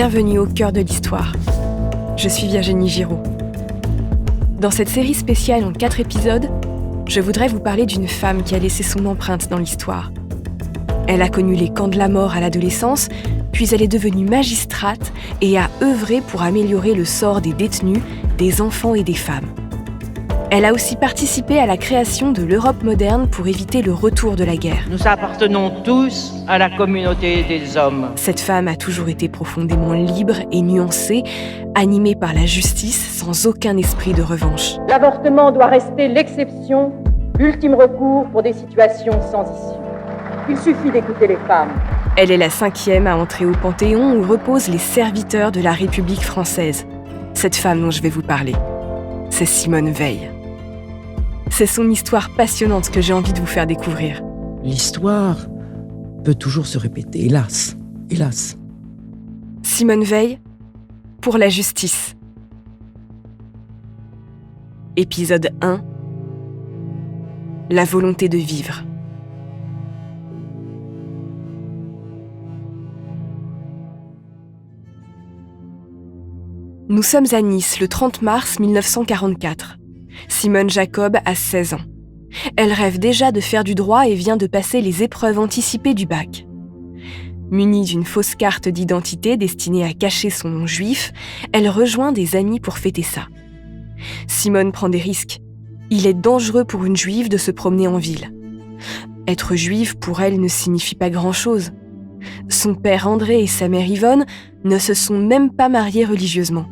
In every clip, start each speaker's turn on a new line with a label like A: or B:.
A: Bienvenue au cœur de l'histoire. Je suis Virginie Giraud. Dans cette série spéciale en 4 épisodes, je voudrais vous parler d'une femme qui a laissé son empreinte dans l'histoire. Elle a connu les camps de la mort à l'adolescence, puis elle est devenue magistrate et a œuvré pour améliorer le sort des détenus, des enfants et des femmes. Elle a aussi participé à la création de l'Europe moderne pour éviter le retour de la guerre.
B: Nous appartenons tous à la communauté des hommes.
A: Cette femme a toujours été profondément libre et nuancée, animée par la justice sans aucun esprit de revanche.
C: L'avortement doit rester l'exception, l'ultime recours pour des situations sans issue. Il suffit d'écouter les femmes.
A: Elle est la 5e à entrer au Panthéon où reposent les serviteurs de la République française. Cette femme dont je vais vous parler, c'est Simone Veil. C'est son histoire passionnante que j'ai envie de vous faire découvrir.
D: L'histoire peut toujours se répéter, hélas, hélas.
A: Simone Veil, pour la justice. Épisode 1. La volonté de vivre. Nous sommes à Nice le 30 mars 1944. Simone Jacob a 16 ans. Elle rêve déjà de faire du droit et vient de passer les épreuves anticipées du bac. Munie d'une fausse carte d'identité destinée à cacher son nom juif, elle rejoint des amis pour fêter ça. Simone prend des risques. Il est dangereux pour une juive de se promener en ville. Être juive pour elle ne signifie pas grand-chose. Son père André et sa mère Yvonne ne se sont même pas mariés religieusement.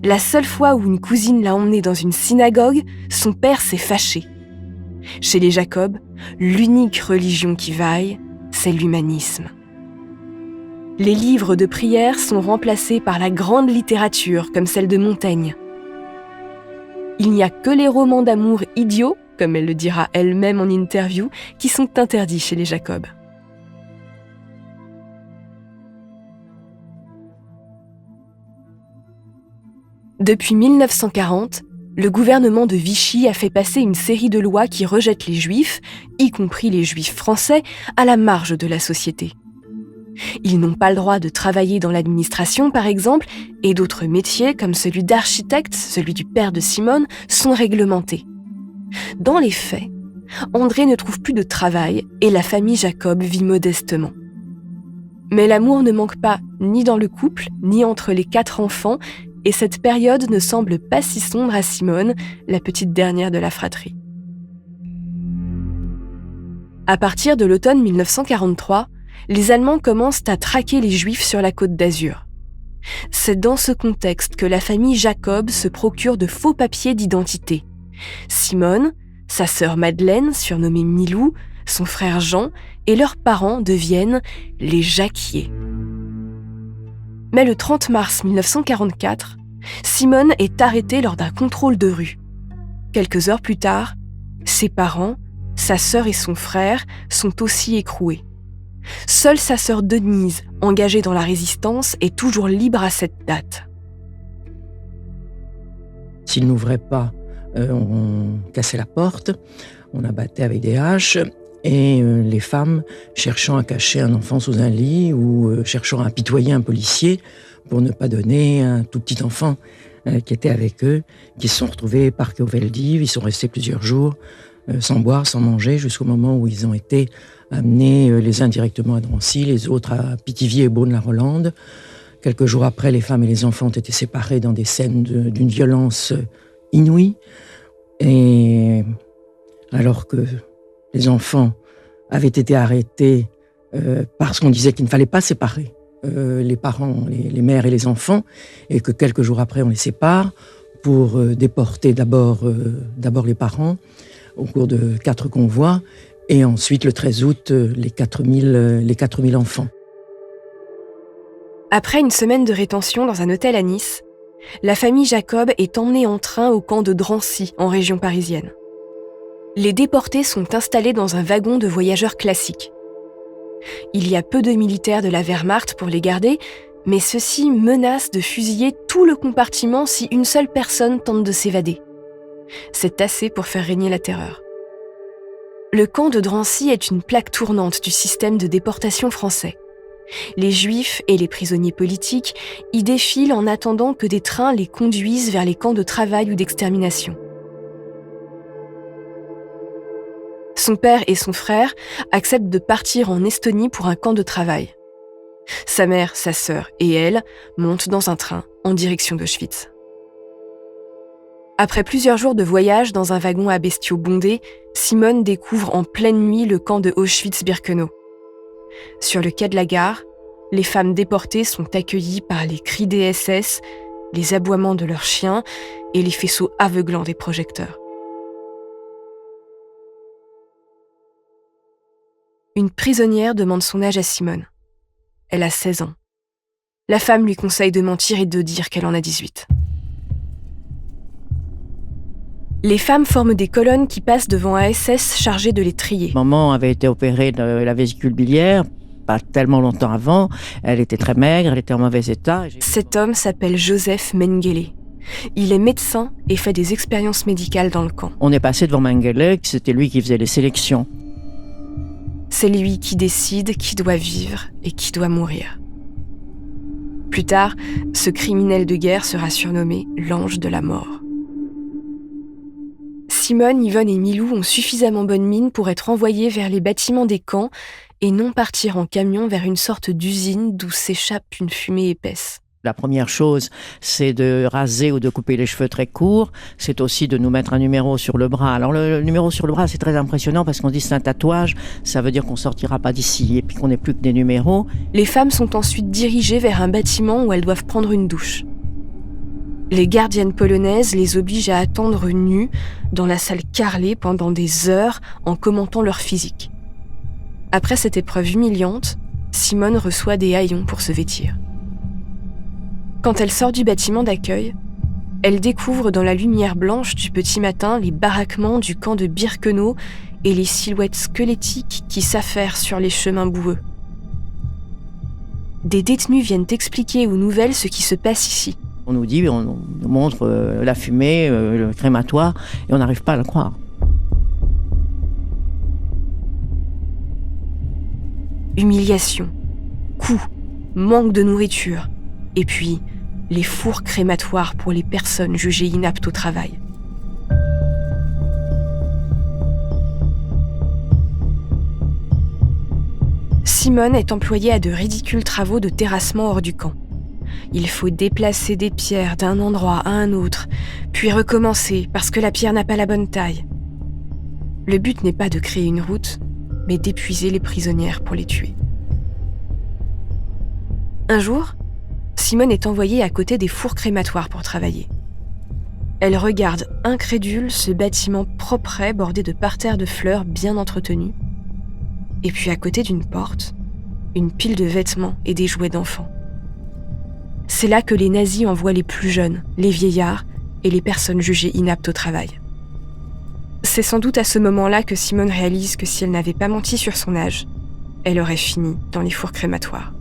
A: La seule fois où une cousine l'a emmenée dans une synagogue, son père s'est fâché. Chez les Jacob, l'unique religion qui vaille, c'est l'humanisme. Les livres de prière sont remplacés par la grande littérature, comme celle de Montaigne. Il n'y a que les romans d'amour idiots, comme elle le dira elle-même en interview, qui sont interdits chez les Jacob. Depuis 1940, le gouvernement de Vichy a fait passer une série de lois qui rejettent les juifs, y compris les juifs français, à la marge de la société. Ils n'ont pas le droit de travailler dans l'administration, par exemple, et d'autres métiers, comme celui d'architecte, celui du père de Simone, sont réglementés. Dans les faits, André ne trouve plus de travail et la famille Jacob vit modestement. Mais l'amour ne manque pas ni dans le couple, ni entre les 4 enfants, et cette période ne semble pas si sombre à Simone, la petite dernière de la fratrie. À partir de l'automne 1943, les Allemands commencent à traquer les Juifs sur la Côte d'Azur. C'est dans ce contexte que la famille Jacob se procure de faux papiers d'identité. Simone, sa sœur Madeleine, surnommée Milou, son frère Jean et leurs parents deviennent les Jacquier. Mais le 30 mars 1944, Simone est arrêtée lors d'un contrôle de rue. Quelques heures plus tard, ses parents, sa sœur et son frère sont aussi écroués. Seule sa sœur Denise, engagée dans la résistance, est toujours libre à cette date.
D: S'ils n'ouvraient pas, on cassait la porte, on abattait avec des haches, et les femmes cherchant à cacher un enfant sous un lit ou cherchant à apitoyer un policier pour ne pas donner un tout petit enfant qui était avec eux, qui se sont retrouvés parqués au Veldiv. Ils sont restés plusieurs jours sans boire, sans manger, jusqu'au moment où ils ont été amenés les uns directement à Drancy, les autres à Pithiviers et Beaune-la-Rolande. Quelques jours après, les femmes et les enfants ont été séparés dans des scènes d'une violence inouïe. Et alors que les enfants avaient été arrêtés parce qu'on disait qu'il ne fallait pas séparer les parents, les mères et les enfants, et que quelques jours après, on les sépare pour déporter d'abord les parents au cours de 4 convois, et ensuite, le 13 août, les 4000 enfants.
A: Après une semaine de rétention dans un hôtel à Nice, la famille Jacob est emmenée en train au camp de Drancy, en région parisienne. Les déportés sont installés dans un wagon de voyageurs classique. Il y a peu de militaires de la Wehrmacht pour les garder, mais ceux-ci menacent de fusiller tout le compartiment si une seule personne tente de s'évader. C'est assez pour faire régner la terreur. Le camp de Drancy est une plaque tournante du système de déportation français. Les Juifs et les prisonniers politiques y défilent en attendant que des trains les conduisent vers les camps de travail ou d'extermination. Son père et son frère acceptent de partir en Estonie pour un camp de travail. Sa mère, sa sœur et elle montent dans un train en direction d'Auschwitz. Après plusieurs jours de voyage dans un wagon à bestiaux bondés, Simone découvre en pleine nuit le camp de Auschwitz-Birkenau. Sur le quai de la gare, les femmes déportées sont accueillies par les cris des SS, les aboiements de leurs chiens et les faisceaux aveuglants des projecteurs. Une prisonnière demande son âge à Simone. Elle a 16 ans. La femme lui conseille de mentir et de dire qu'elle en a 18. Les femmes forment des colonnes qui passent devant un SS chargé de les trier.
E: Maman avait été opérée de la vésicule biliaire, pas tellement longtemps avant. Elle était très maigre, elle était en mauvais état.
A: Cet homme s'appelle Joseph Mengele. Il est médecin et fait des expériences médicales dans le camp.
E: On est passé devant Mengele, c'était lui qui faisait les sélections.
A: C'est lui qui décide qui doit vivre et qui doit mourir. Plus tard, ce criminel de guerre sera surnommé l'ange de la mort. Simone, Yvonne et Milou ont suffisamment bonne mine pour être envoyés vers les bâtiments des camps et non partir en camion vers une sorte d'usine d'où s'échappe une fumée épaisse.
E: La première chose, c'est de raser ou de couper les cheveux très courts. C'est aussi de nous mettre un numéro sur le bras. Alors le numéro sur le bras, c'est très impressionnant parce qu'on dit c'est un tatouage. Ça veut dire qu'on sortira pas d'ici et puis qu'on n'est plus que des numéros.
A: Les femmes sont ensuite dirigées vers un bâtiment où elles doivent prendre une douche. Les gardiennes polonaises les obligent à attendre nues dans la salle carrelée pendant des heures en commentant leur physique. Après cette épreuve humiliante, Simone reçoit des haillons pour se vêtir. Quand elle sort du bâtiment d'accueil, elle découvre dans la lumière blanche du petit matin les baraquements du camp de Birkenau et les silhouettes squelettiques qui s'affairent sur les chemins boueux. Des détenus viennent expliquer aux nouvelles ce qui se passe ici.
E: On nous dit, on nous montre la fumée, le crématoire, et on n'arrive pas à le croire.
A: Humiliation, coups, manque de nourriture, et puis les fours crématoires pour les personnes jugées inaptes au travail. Simone est employée à de ridicules travaux de terrassement hors du camp. Il faut déplacer des pierres d'un endroit à un autre, puis recommencer parce que la pierre n'a pas la bonne taille. Le but n'est pas de créer une route, mais d'épuiser les prisonnières pour les tuer. Un jour, Simone est envoyée à côté des fours crématoires pour travailler. Elle regarde incrédule ce bâtiment propret bordé de parterres de fleurs bien entretenus. Et puis à côté d'une porte, une pile de vêtements et des jouets d'enfants. C'est là que les nazis envoient les plus jeunes, les vieillards et les personnes jugées inaptes au travail. C'est sans doute à ce moment-là que Simone réalise que si elle n'avait pas menti sur son âge, elle aurait fini dans les fours crématoires.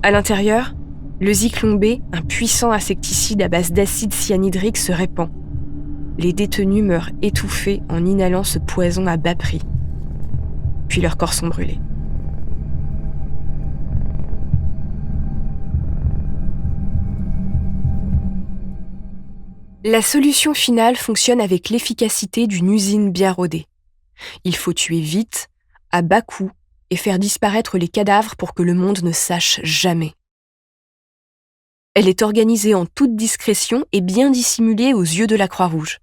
A: À l'intérieur, le Zyklon B, un puissant insecticide à base d'acide cyanhydrique, se répand. Les détenus meurent étouffés en inhalant ce poison à bas prix. Puis leurs corps sont brûlés. La solution finale fonctionne avec l'efficacité d'une usine bien rodée. Il faut tuer vite, à bas coût, et faire disparaître les cadavres pour que le monde ne sache jamais. Elle est organisée en toute discrétion et bien dissimulée aux yeux de la Croix-Rouge.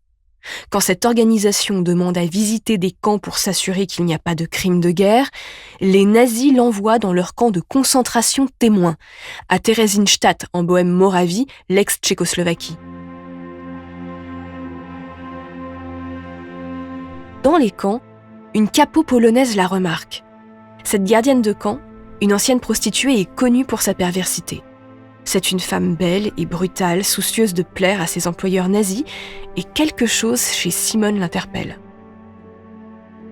A: Quand cette organisation demande à visiter des camps pour s'assurer qu'il n'y a pas de crimes de guerre, les nazis l'envoient dans leur camp de concentration témoin, à Theresienstadt en Bohême-Moravie, l'ex-Tchécoslovaquie. Dans les camps, une capo polonaise la remarque. Cette gardienne de camp, une ancienne prostituée, est connue pour sa perversité. C'est une femme belle et brutale, soucieuse de plaire à ses employeurs nazis, et quelque chose chez Simone l'interpelle.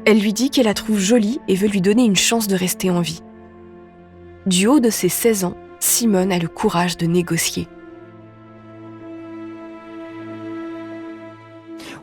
A: Elle lui dit qu'elle la trouve jolie et veut lui donner une chance de rester en vie. Du haut de ses 16 ans, Simone a le courage de négocier.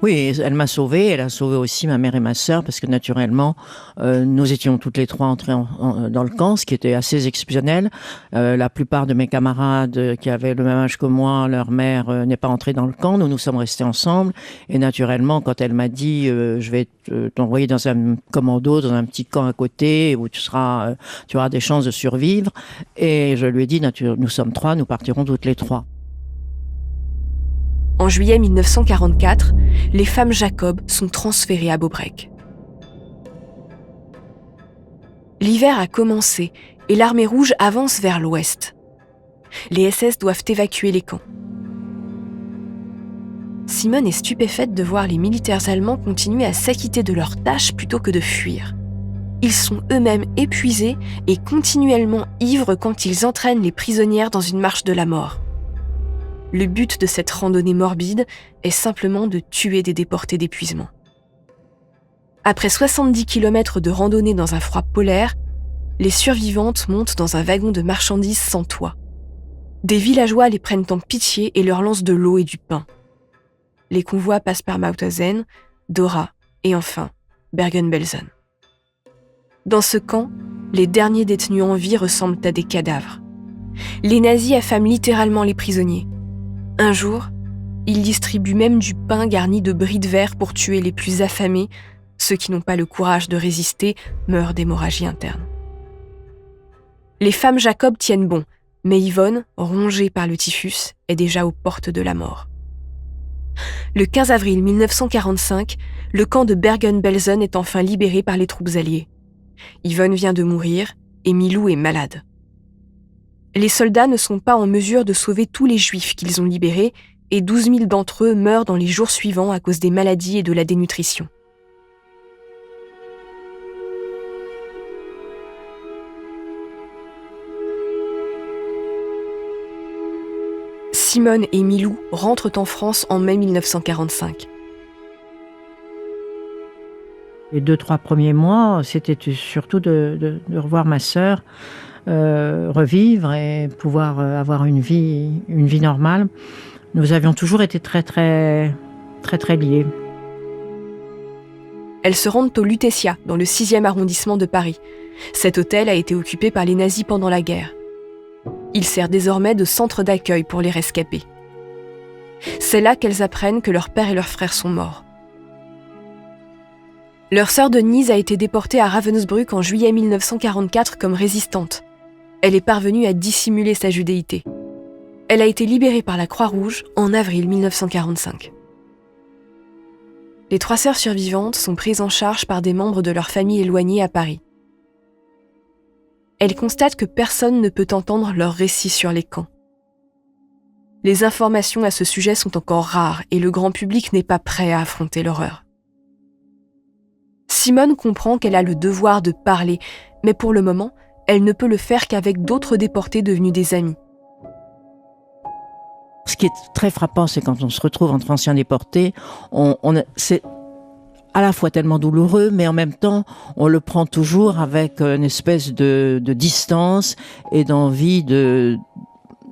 E: Oui, elle m'a sauvée, elle a sauvé aussi ma mère et ma sœur, parce que naturellement, nous étions toutes les trois entrées dans le camp, ce qui était assez exceptionnel. La plupart de mes camarades qui avaient le même âge que moi, leur mère n'est pas entrée dans le camp, nous sommes restés ensemble. Et naturellement, quand elle m'a dit je vais t'envoyer dans un commando, dans un petit camp à côté, où tu auras des chances de survivre, et je lui ai dit, nous sommes trois, nous partirons toutes les trois.
A: En juillet 1944, les femmes Jacob sont transférées à Bobrek. L'hiver a commencé et l'armée rouge avance vers l'ouest. Les SS doivent évacuer les camps. Simone est stupéfaite de voir les militaires allemands continuer à s'acquitter de leurs tâches plutôt que de fuir. Ils sont eux-mêmes épuisés et continuellement ivres quand ils entraînent les prisonnières dans une marche de la mort. Le but de cette randonnée morbide est simplement de tuer des déportés d'épuisement. Après 70 km de randonnée dans un froid polaire, les survivantes montent dans un wagon de marchandises sans toit. Des villageois les prennent en pitié et leur lancent de l'eau et du pain. Les convois passent par Mauthausen, Dora et enfin Bergen-Belsen. Dans ce camp, les derniers détenus en vie ressemblent à des cadavres. Les nazis affament littéralement les prisonniers. Un jour, ils distribuent même du pain garni de bris de verre pour tuer les plus affamés. Ceux qui n'ont pas le courage de résister meurent d'hémorragie interne. Les femmes Jacob tiennent bon, mais Yvonne, rongée par le typhus, est déjà aux portes de la mort. Le 15 avril 1945, le camp de Bergen-Belsen est enfin libéré par les troupes alliées. Yvonne vient de mourir et Milou est malade. Les soldats ne sont pas en mesure de sauver tous les juifs qu'ils ont libérés et 12 000 d'entre eux meurent dans les jours suivants à cause des maladies et de la dénutrition. Simone et Milou rentrent en France en mai 1945.
E: Les 2-3 premiers mois, c'était surtout de revoir ma sœur, revivre et pouvoir avoir une vie normale. Nous avions toujours été très liés.
A: Elles se rendent au Lutetia, dans le 6e arrondissement de Paris. Cet hôtel a été occupé par les nazis pendant la guerre. Il sert désormais de centre d'accueil pour les rescapés. C'est là qu'elles apprennent que leur père et leur frère sont morts. Leur sœur Denise a été déportée à Ravensbrück en juillet 1944 comme résistante. Elle est parvenue à dissimuler sa judéité. Elle a été libérée par la Croix-Rouge en avril 1945. Les 3 sœurs survivantes sont prises en charge par des membres de leur famille éloignée à Paris. Elles constatent que personne ne peut entendre leurs récits sur les camps. Les informations à ce sujet sont encore rares et le grand public n'est pas prêt à affronter l'horreur. Simone comprend qu'elle a le devoir de parler, mais pour le moment, elle ne peut le faire qu'avec d'autres déportés devenus des amis.
E: Ce qui est très frappant, c'est quand on se retrouve entre anciens déportés, c'est à la fois tellement douloureux, mais en même temps, on le prend toujours avec une espèce de distance et d'envie de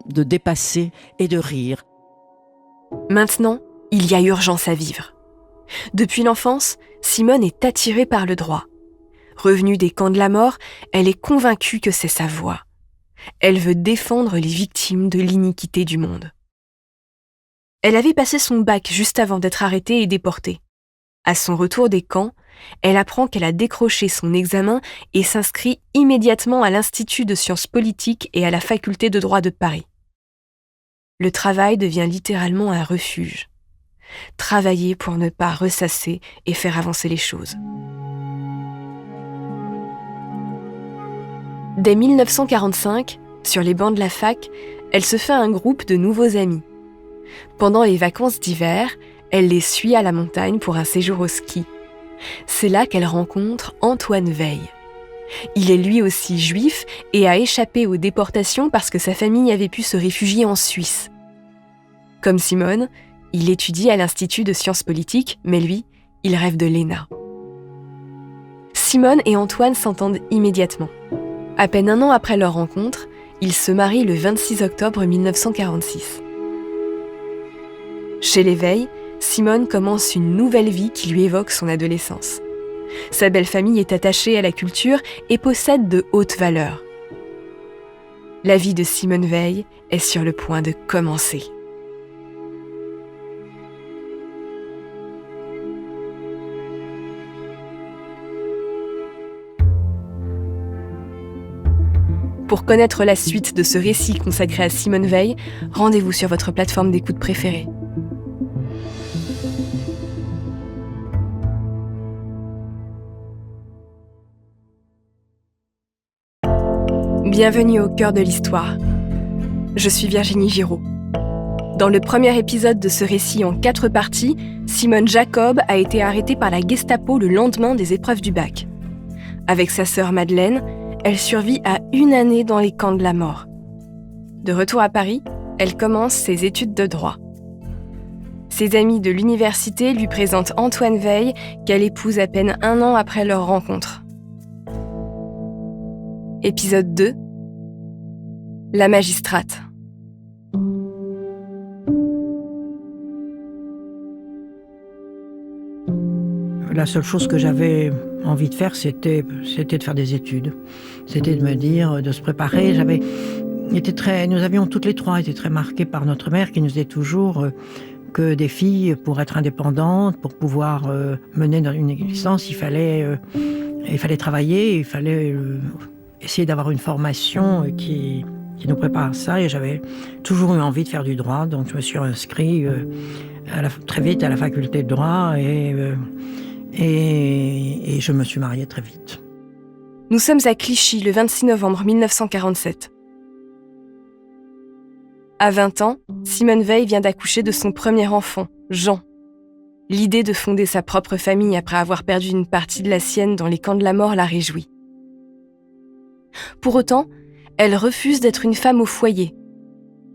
E: dépasser et de rire.
A: Maintenant, il y a urgence à vivre. Depuis l'enfance, Simone est attirée par le droit. Revenue des camps de la mort, elle est convaincue que c'est sa voie. Elle veut défendre les victimes de l'iniquité du monde. Elle avait passé son bac juste avant d'être arrêtée et déportée. À son retour des camps, elle apprend qu'elle a décroché son examen et s'inscrit immédiatement à l'Institut de sciences politiques et à la faculté de droit de Paris. Le travail devient littéralement un refuge. Travailler pour ne pas ressasser et faire avancer les choses. Dès 1945, sur les bancs de la fac, elle se fait un groupe de nouveaux amis. Pendant les vacances d'hiver, elle les suit à la montagne pour un séjour au ski. C'est là qu'elle rencontre Antoine Veil. Il est lui aussi juif et a échappé aux déportations parce que sa famille avait pu se réfugier en Suisse. Comme Simone, il étudie à l'Institut de sciences politiques, mais lui, il rêve de l'ENA. Simone et Antoine s'entendent immédiatement. À peine un an après leur rencontre, ils se marient le 26 octobre 1946. Chez les Veil, Simone commence une nouvelle vie qui lui évoque son adolescence. Sa belle famille est attachée à la culture et possède de hautes valeurs. La vie de Simone Veil est sur le point de commencer. Pour connaître la suite de ce récit consacré à Simone Veil, rendez-vous sur votre plateforme d'écoute préférée. Bienvenue au cœur de l'histoire. Je suis Virginie Giraud. Dans le premier épisode de ce récit en 4 parties, Simone Jacob a été arrêtée par la Gestapo le lendemain des épreuves du bac. Avec sa sœur Madeleine, elle survit à 1 année dans les camps de la mort. De retour à Paris, elle commence ses études de droit. Ses amis de l'université lui présentent Antoine Veil, qu'elle épouse à peine 1 an après leur rencontre. Épisode 2. La magistrate.
E: La seule chose que j'avais envie de faire, c'était de faire des études. C'était de me dire, de se préparer. Nous avions toutes les 3 été très marquées par notre mère qui nous disait toujours que des filles, pour être indépendantes, pour pouvoir mener une existence, il fallait travailler, il fallait essayer d'avoir une formation qui nous prépare à ça. Et j'avais toujours eu envie de faire du droit, donc je me suis inscrit très vite à la faculté de droit et je me suis mariée très vite.
A: Nous sommes à Clichy le 26 novembre 1947. À 20 ans, Simone Veil vient d'accoucher de son premier enfant, Jean. L'idée de fonder sa propre famille après avoir perdu une partie de la sienne dans les camps de la mort la réjouit. Pour autant, elle refuse d'être une femme au foyer.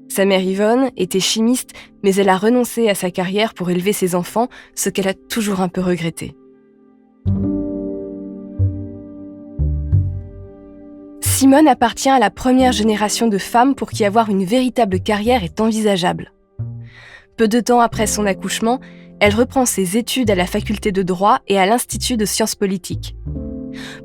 A: Sa mère Yvonne était chimiste, mais elle a renoncé à sa carrière pour élever ses enfants, ce qu'elle a toujours un peu regretté. Simone appartient à la première génération de femmes pour qui avoir une véritable carrière est envisageable. Peu de temps après son accouchement, elle reprend ses études à la faculté de droit et à l'Institut de sciences politiques.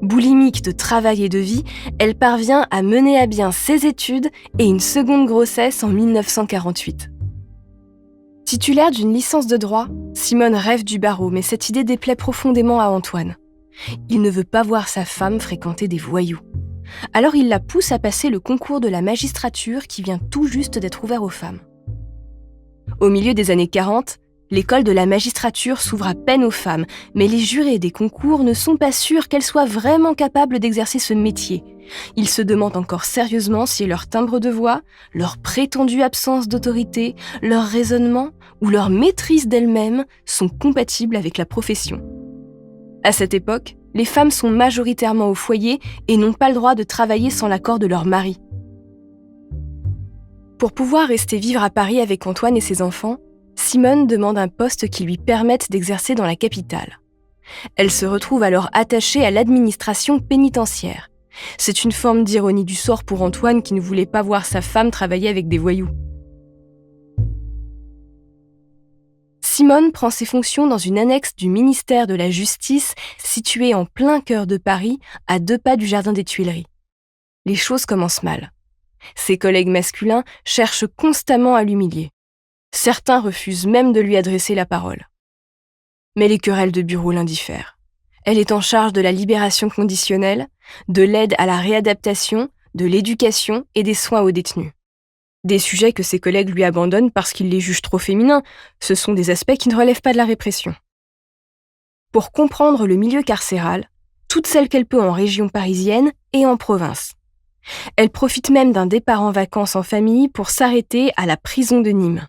A: Boulimique de travail et de vie, elle parvient à mener à bien ses études et une seconde grossesse en 1948. Titulaire d'une licence de droit, Simone rêve du barreau, mais cette idée déplaît profondément à Antoine. Il ne veut pas voir sa femme fréquenter des voyous. Alors il la pousse à passer le concours de la magistrature qui vient tout juste d'être ouvert aux femmes. Au milieu des années 40, l'école de la magistrature s'ouvre à peine aux femmes, mais les jurés des concours ne sont pas sûrs qu'elles soient vraiment capables d'exercer ce métier. Ils se demandent encore sérieusement si leur timbre de voix, leur prétendue absence d'autorité, leur raisonnement ou leur maîtrise d'elles-mêmes sont compatibles avec la profession. À cette époque, les femmes sont majoritairement au foyer et n'ont pas le droit de travailler sans l'accord de leur mari. Pour pouvoir rester vivre à Paris avec Antoine et ses enfants, Simone demande un poste qui lui permette d'exercer dans la capitale. Elle se retrouve alors attachée à l'administration pénitentiaire. C'est une forme d'ironie du sort pour Antoine qui ne voulait pas voir sa femme travailler avec des voyous. Simone prend ses fonctions dans une annexe du ministère de la Justice située en plein cœur de Paris, à 2 pas du jardin des Tuileries. Les choses commencent mal. Ses collègues masculins cherchent constamment à l'humilier. Certains refusent même de lui adresser la parole. Mais les querelles de bureau l'indiffèrent. Elle est en charge de la libération conditionnelle, de l'aide à la réadaptation, de l'éducation et des soins aux détenus. Des sujets que ses collègues lui abandonnent parce qu'ils les jugent trop féminins, ce sont des aspects qui ne relèvent pas de la répression. Pour comprendre le milieu carcéral, toute celle qu'elle peut en région parisienne et en province. Elle profite même d'un départ en vacances en famille pour s'arrêter à la prison de Nîmes.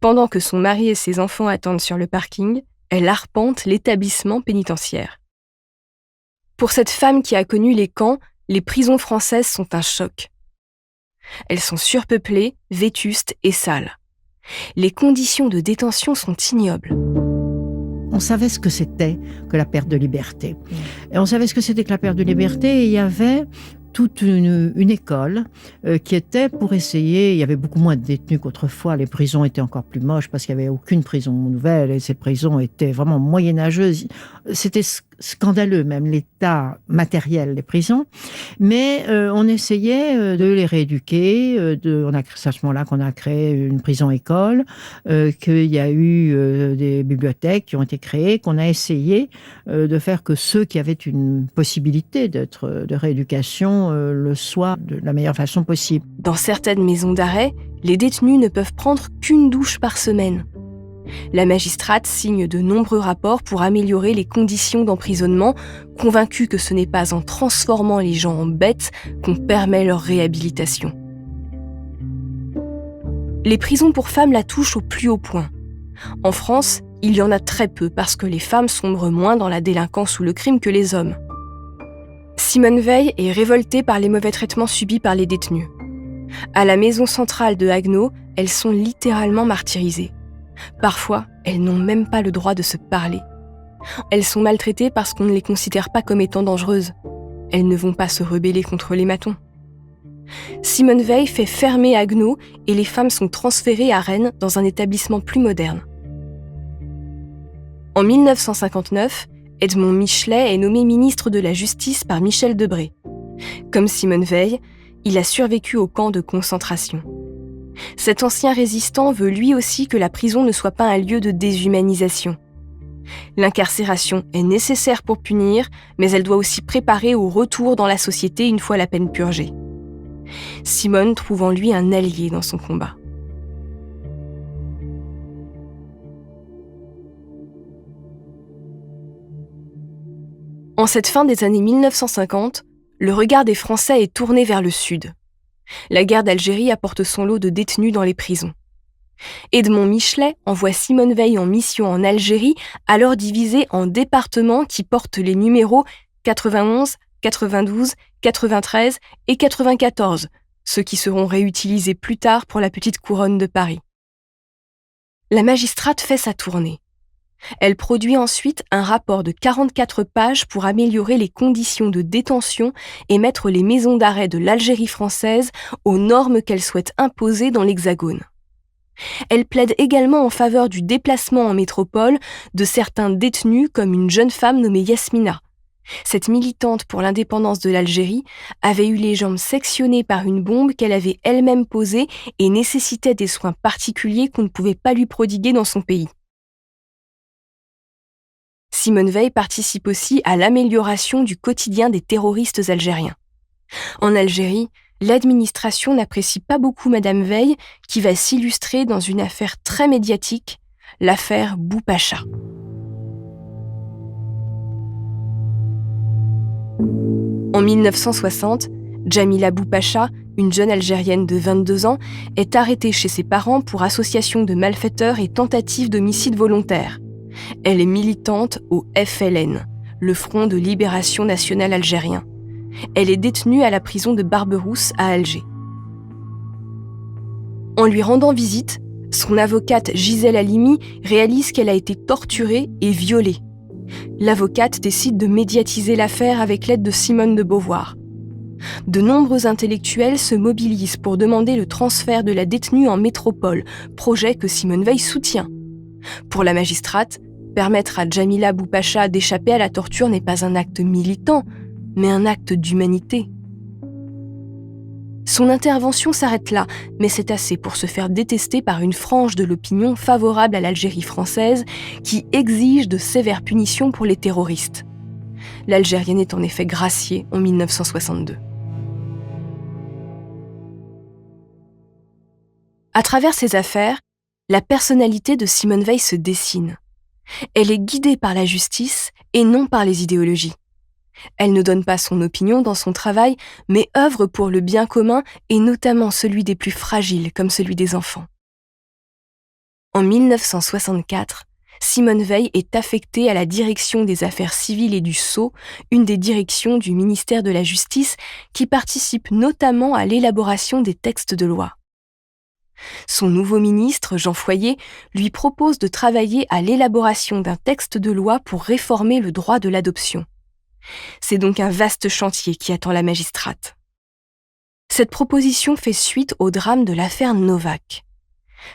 A: Pendant que son mari et ses enfants attendent sur le parking, elle arpente l'établissement pénitentiaire. Pour cette femme qui a connu les camps, les prisons françaises sont un choc. Elles sont surpeuplées, vétustes et sales. Les conditions de détention sont ignobles.
E: On savait ce que c'était que la perte de liberté. Et on savait ce que c'était que la perte de liberté et il y avait toute une école qui était pour essayer, il y avait beaucoup moins de détenus qu'autrefois, les prisons étaient encore plus moches parce qu'il n'y avait aucune prison nouvelle et ces prisons étaient vraiment moyenâgeuses. C'était scandaleux, même l'état matériel des prisons, mais on essayait de les rééduquer. C'est à ce moment-là qu'on a créé une prison-école, qu'il y a eu des bibliothèques qui ont été créées, qu'on a essayé de faire que ceux qui avaient une possibilité de rééducation le soient de la meilleure façon possible.
A: Dans certaines maisons d'arrêt, les détenus ne peuvent prendre qu'une douche par semaine. La magistrate signe de nombreux rapports pour améliorer les conditions d'emprisonnement, convaincue que ce n'est pas en transformant les gens en bêtes qu'on permet leur réhabilitation. Les prisons pour femmes la touchent au plus haut point. En France, il y en a très peu parce que les femmes sombrent moins dans la délinquance ou le crime que les hommes. Simone Veil est révoltée par les mauvais traitements subis par les détenus. À la maison centrale de Haguenau, elles sont littéralement martyrisées. Parfois, elles n'ont même pas le droit de se parler. Elles sont maltraitées parce qu'on ne les considère pas comme étant dangereuses. Elles ne vont pas se rebeller contre les matons. Simone Veil fait fermer Haguenau et les femmes sont transférées à Rennes dans un établissement plus moderne. En 1959, Edmond Michelet est nommé ministre de la Justice par Michel Debré. Comme Simone Veil, il a survécu au camp de concentration. Cet ancien résistant veut lui aussi que la prison ne soit pas un lieu de déshumanisation. L'incarcération est nécessaire pour punir, mais elle doit aussi préparer au retour dans la société une fois la peine purgée. Simone trouve en lui un allié dans son combat. En cette fin des années 1950, le regard des Français est tourné vers le sud. La guerre d'Algérie apporte son lot de détenus dans les prisons. Edmond Michelet envoie Simone Veil en mission en Algérie, alors divisée en départements qui portent les numéros 91, 92, 93 et 94, ceux qui seront réutilisés plus tard pour la petite couronne de Paris. La magistrate fait sa tournée. Elle produit ensuite un rapport de 44 pages pour améliorer les conditions de détention et mettre les maisons d'arrêt de l'Algérie française aux normes qu'elle souhaite imposer dans l'Hexagone. Elle plaide également en faveur du déplacement en métropole de certains détenus comme une jeune femme nommée Yasmina. Cette militante pour l'indépendance de l'Algérie avait eu les jambes sectionnées par une bombe qu'elle avait elle-même posée et nécessitait des soins particuliers qu'on ne pouvait pas lui prodiguer dans son pays. Simone Veil participe aussi à l'amélioration du quotidien des terroristes algériens. En Algérie, l'administration n'apprécie pas beaucoup Madame Veil, qui va s'illustrer dans une affaire très médiatique, l'affaire Boupacha. En 1960, Djamila Boupacha, une jeune Algérienne de 22 ans, est arrêtée chez ses parents pour association de malfaiteurs et tentative d'homicide volontaire. Elle est militante au FLN, le Front de Libération Nationale Algérien. Elle est détenue à la prison de Barberousse à Alger. En lui rendant visite, son avocate Gisèle Halimi réalise qu'elle a été torturée et violée. L'avocate décide de médiatiser l'affaire avec l'aide de Simone de Beauvoir. De nombreux intellectuels se mobilisent pour demander le transfert de la détenue en métropole, projet que Simone Veil soutient. Pour la magistrate, permettre à Djamila Boupacha d'échapper à la torture n'est pas un acte militant, mais un acte d'humanité. Son intervention s'arrête là, mais c'est assez pour se faire détester par une frange de l'opinion favorable à l'Algérie française qui exige de sévères punitions pour les terroristes. L'Algérienne est en effet graciée en 1962. À travers ces affaires, la personnalité de Simone Veil se dessine. Elle est guidée par la justice et non par les idéologies. Elle ne donne pas son opinion dans son travail, mais œuvre pour le bien commun et notamment celui des plus fragiles, comme celui des enfants. En 1964, Simone Veil est affectée à la direction des affaires civiles et du Sceau, une des directions du ministère de la Justice qui participe notamment à l'élaboration des textes de loi. Son nouveau ministre, Jean Foyer, lui propose de travailler à l'élaboration d'un texte de loi pour réformer le droit de l'adoption. C'est donc un vaste chantier qui attend la magistrate. Cette proposition fait suite au drame de l'affaire Novak.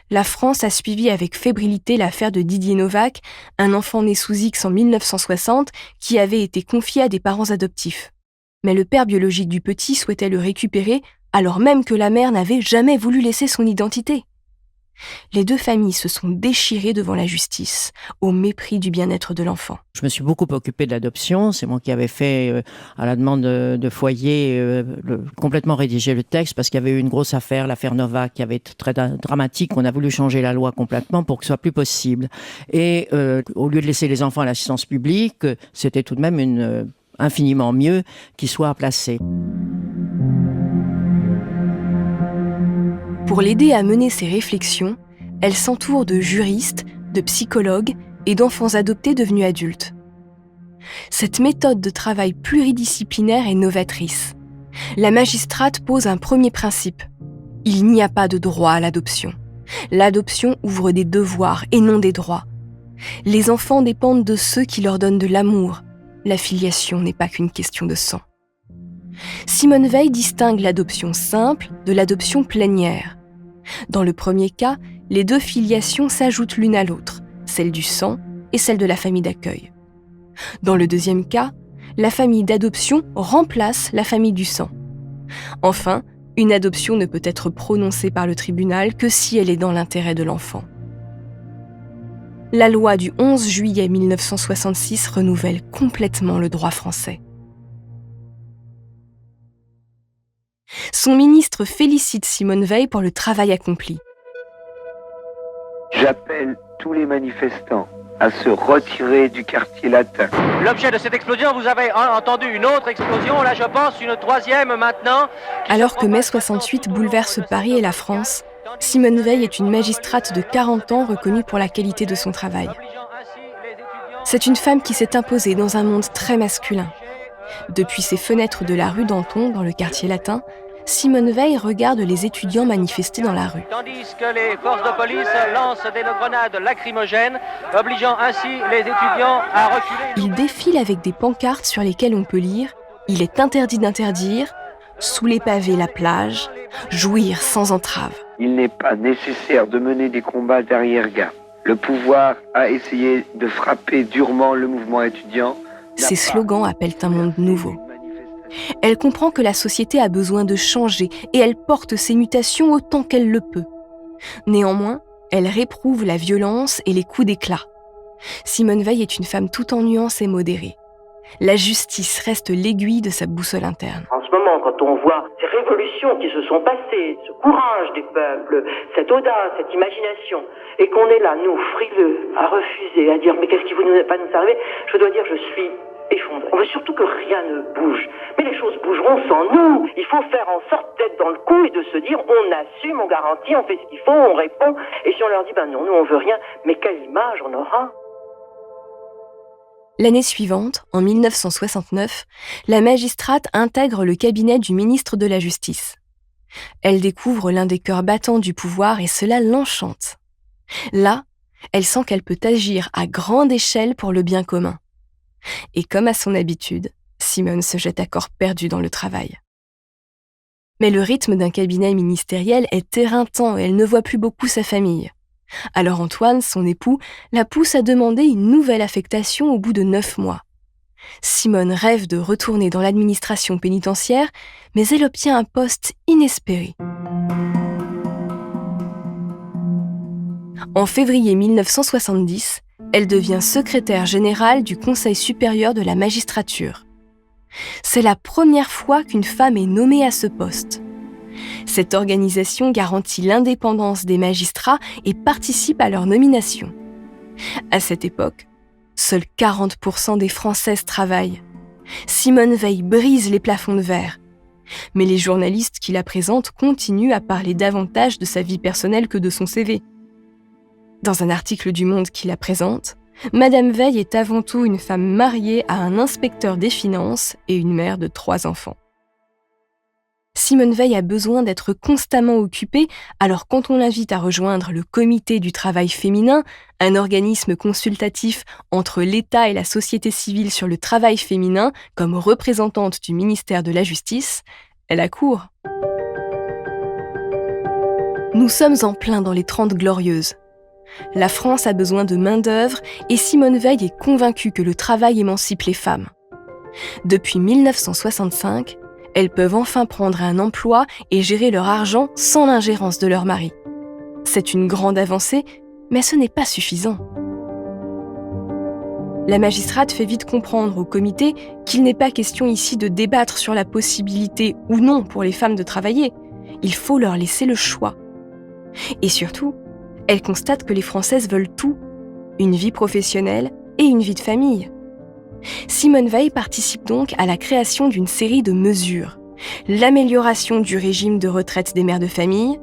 A: La France a suivi avec fébrilité l'affaire de Didier Novak, un enfant né sous X en 1960 qui avait été confié à des parents adoptifs. Mais le père biologique du petit souhaitait le récupérer alors même que la mère n'avait jamais voulu laisser son identité. Les deux familles se sont déchirées devant la justice, au mépris du bien-être de l'enfant.
E: Je me suis beaucoup occupée de l'adoption. C'est moi qui avais fait, à la demande de Foyer, complètement rédigé le texte parce qu'il y avait eu une grosse affaire, l'affaire Novak, qui avait été très dramatique. On a voulu changer la loi complètement pour que ce soit plus possible. Et au lieu de laisser les enfants à l'assistance publique, c'était tout de même infiniment mieux qu'ils soient placés.
A: Pour l'aider à mener ses réflexions, elle s'entoure de juristes, de psychologues et d'enfants adoptés devenus adultes. Cette méthode de travail pluridisciplinaire est novatrice. La magistrate pose un premier principe. Il n'y a pas de droit à l'adoption. L'adoption ouvre des devoirs et non des droits. Les enfants dépendent de ceux qui leur donnent de l'amour. La filiation n'est pas qu'une question de sang. Simone Veil distingue l'adoption simple de l'adoption plénière. Dans le premier cas, les deux filiations s'ajoutent l'une à l'autre, celle du sang et celle de la famille d'accueil. Dans le deuxième cas, la famille d'adoption remplace la famille du sang. Enfin, une adoption ne peut être prononcée par le tribunal que si elle est dans l'intérêt de l'enfant. La loi du 11 juillet 1966 renouvelle complètement le droit français. Son ministre félicite Simone Veil pour le travail accompli.
F: J'appelle tous les manifestants à se retirer du quartier latin.
B: L'objet de cette explosion, vous avez entendu une autre explosion, là je pense une troisième maintenant.
A: Alors que mai 68 bouleverse Paris et la France, Simone Veil est une magistrate de 40 ans reconnue pour la qualité de son travail. C'est une femme qui s'est imposée dans un monde très masculin. Depuis ses fenêtres de la rue Danton, dans le quartier latin, Simone Veil regarde les étudiants manifester dans la rue.
B: Tandis que les forces de police lancent des grenades lacrymogènes, obligeant ainsi les étudiants à reculer.
A: Il défile avec des pancartes sur lesquelles on peut lire « Il est interdit d'interdire »,« Sous les pavés la plage »,« Jouir sans entrave ».
F: Il n'est pas nécessaire de mener des combats d'arrière-garde. Le pouvoir a essayé de frapper durement le mouvement étudiant.
A: Ces slogans appellent un monde nouveau. Elle comprend que la société a besoin de changer et elle porte ces mutations autant qu'elle le peut. Néanmoins, elle réprouve la violence et les coups d'éclat. Simone Veil est une femme tout en nuances et modérée. La justice reste l'aiguille de sa boussole interne.
G: En ce moment, quand on voit ces révolutions qui se sont passées, ce courage des peuples, cette audace, cette imagination, et qu'on est là, nous, frileux, à refuser, à dire « mais qu'est-ce qui va nous arriver ?» Je dois dire, je suis effondrée. On veut surtout que rien ne bouge. Mais les choses bougeront sans nous. Il faut faire en sorte d'être dans le coup et de se dire on assume, on garantit, on fait ce qu'il faut, on répond. Et si on leur dit non, nous on veut rien, mais quelle image on aura ?
A: L'année suivante, en 1969, la magistrate intègre le cabinet du ministre de la Justice. Elle découvre l'un des cœurs battants du pouvoir et cela l'enchante. Là, elle sent qu'elle peut agir à grande échelle pour le bien commun. Et comme à son habitude, Simone se jette à corps perdu dans le travail. Mais le rythme d'un cabinet ministériel est éreintant et elle ne voit plus beaucoup sa famille. Alors Antoine, son époux, la pousse à demander une nouvelle affectation au bout de 9 mois. Simone rêve de retourner dans l'administration pénitentiaire, mais elle obtient un poste inespéré. En février 1970, elle devient secrétaire générale du Conseil supérieur de la magistrature. C'est la première fois qu'une femme est nommée à ce poste. Cette organisation garantit l'indépendance des magistrats et participe à leur nomination. À cette époque, seuls 40% des Françaises travaillent. Simone Veil brise les plafonds de verre. Mais les journalistes qui la présentent continuent à parler davantage de sa vie personnelle que de son CV. Dans un article du Monde qui la présente, Madame Veil est avant tout une femme mariée à un inspecteur des finances et une mère de 3 enfants. Simone Veil a besoin d'être constamment occupée, alors quand on l'invite à rejoindre le Comité du travail féminin, un organisme consultatif entre l'État et la société civile sur le travail féminin, comme représentante du ministère de la Justice, elle accourt. Nous sommes en plein dans les 30 glorieuses. La France a besoin de main-d'œuvre et Simone Veil est convaincue que le travail émancipe les femmes. Depuis 1965, elles peuvent enfin prendre un emploi et gérer leur argent sans l'ingérence de leur mari. C'est une grande avancée, mais ce n'est pas suffisant. La magistrate fait vite comprendre au comité qu'il n'est pas question ici de débattre sur la possibilité ou non pour les femmes de travailler. Il faut leur laisser le choix. Et surtout, elle constate que les Françaises veulent tout, une vie professionnelle et une vie de famille. Simone Veil participe donc à la création d'une série de mesures. L'amélioration du régime de retraite des mères de famille,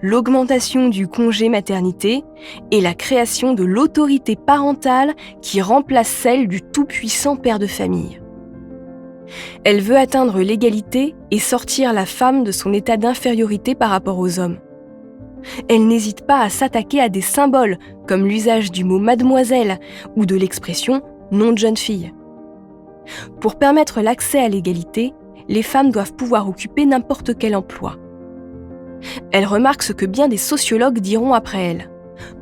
A: l'augmentation du congé maternité et la création de l'autorité parentale qui remplace celle du tout-puissant père de famille. Elle veut atteindre l'égalité et sortir la femme de son état d'infériorité par rapport aux hommes. Elle n'hésite pas à s'attaquer à des symboles comme l'usage du mot mademoiselle ou de l'expression nom de jeune fille. Pour permettre l'accès à l'égalité, les femmes doivent pouvoir occuper n'importe quel emploi. Elle remarque ce que bien des sociologues diront après elle.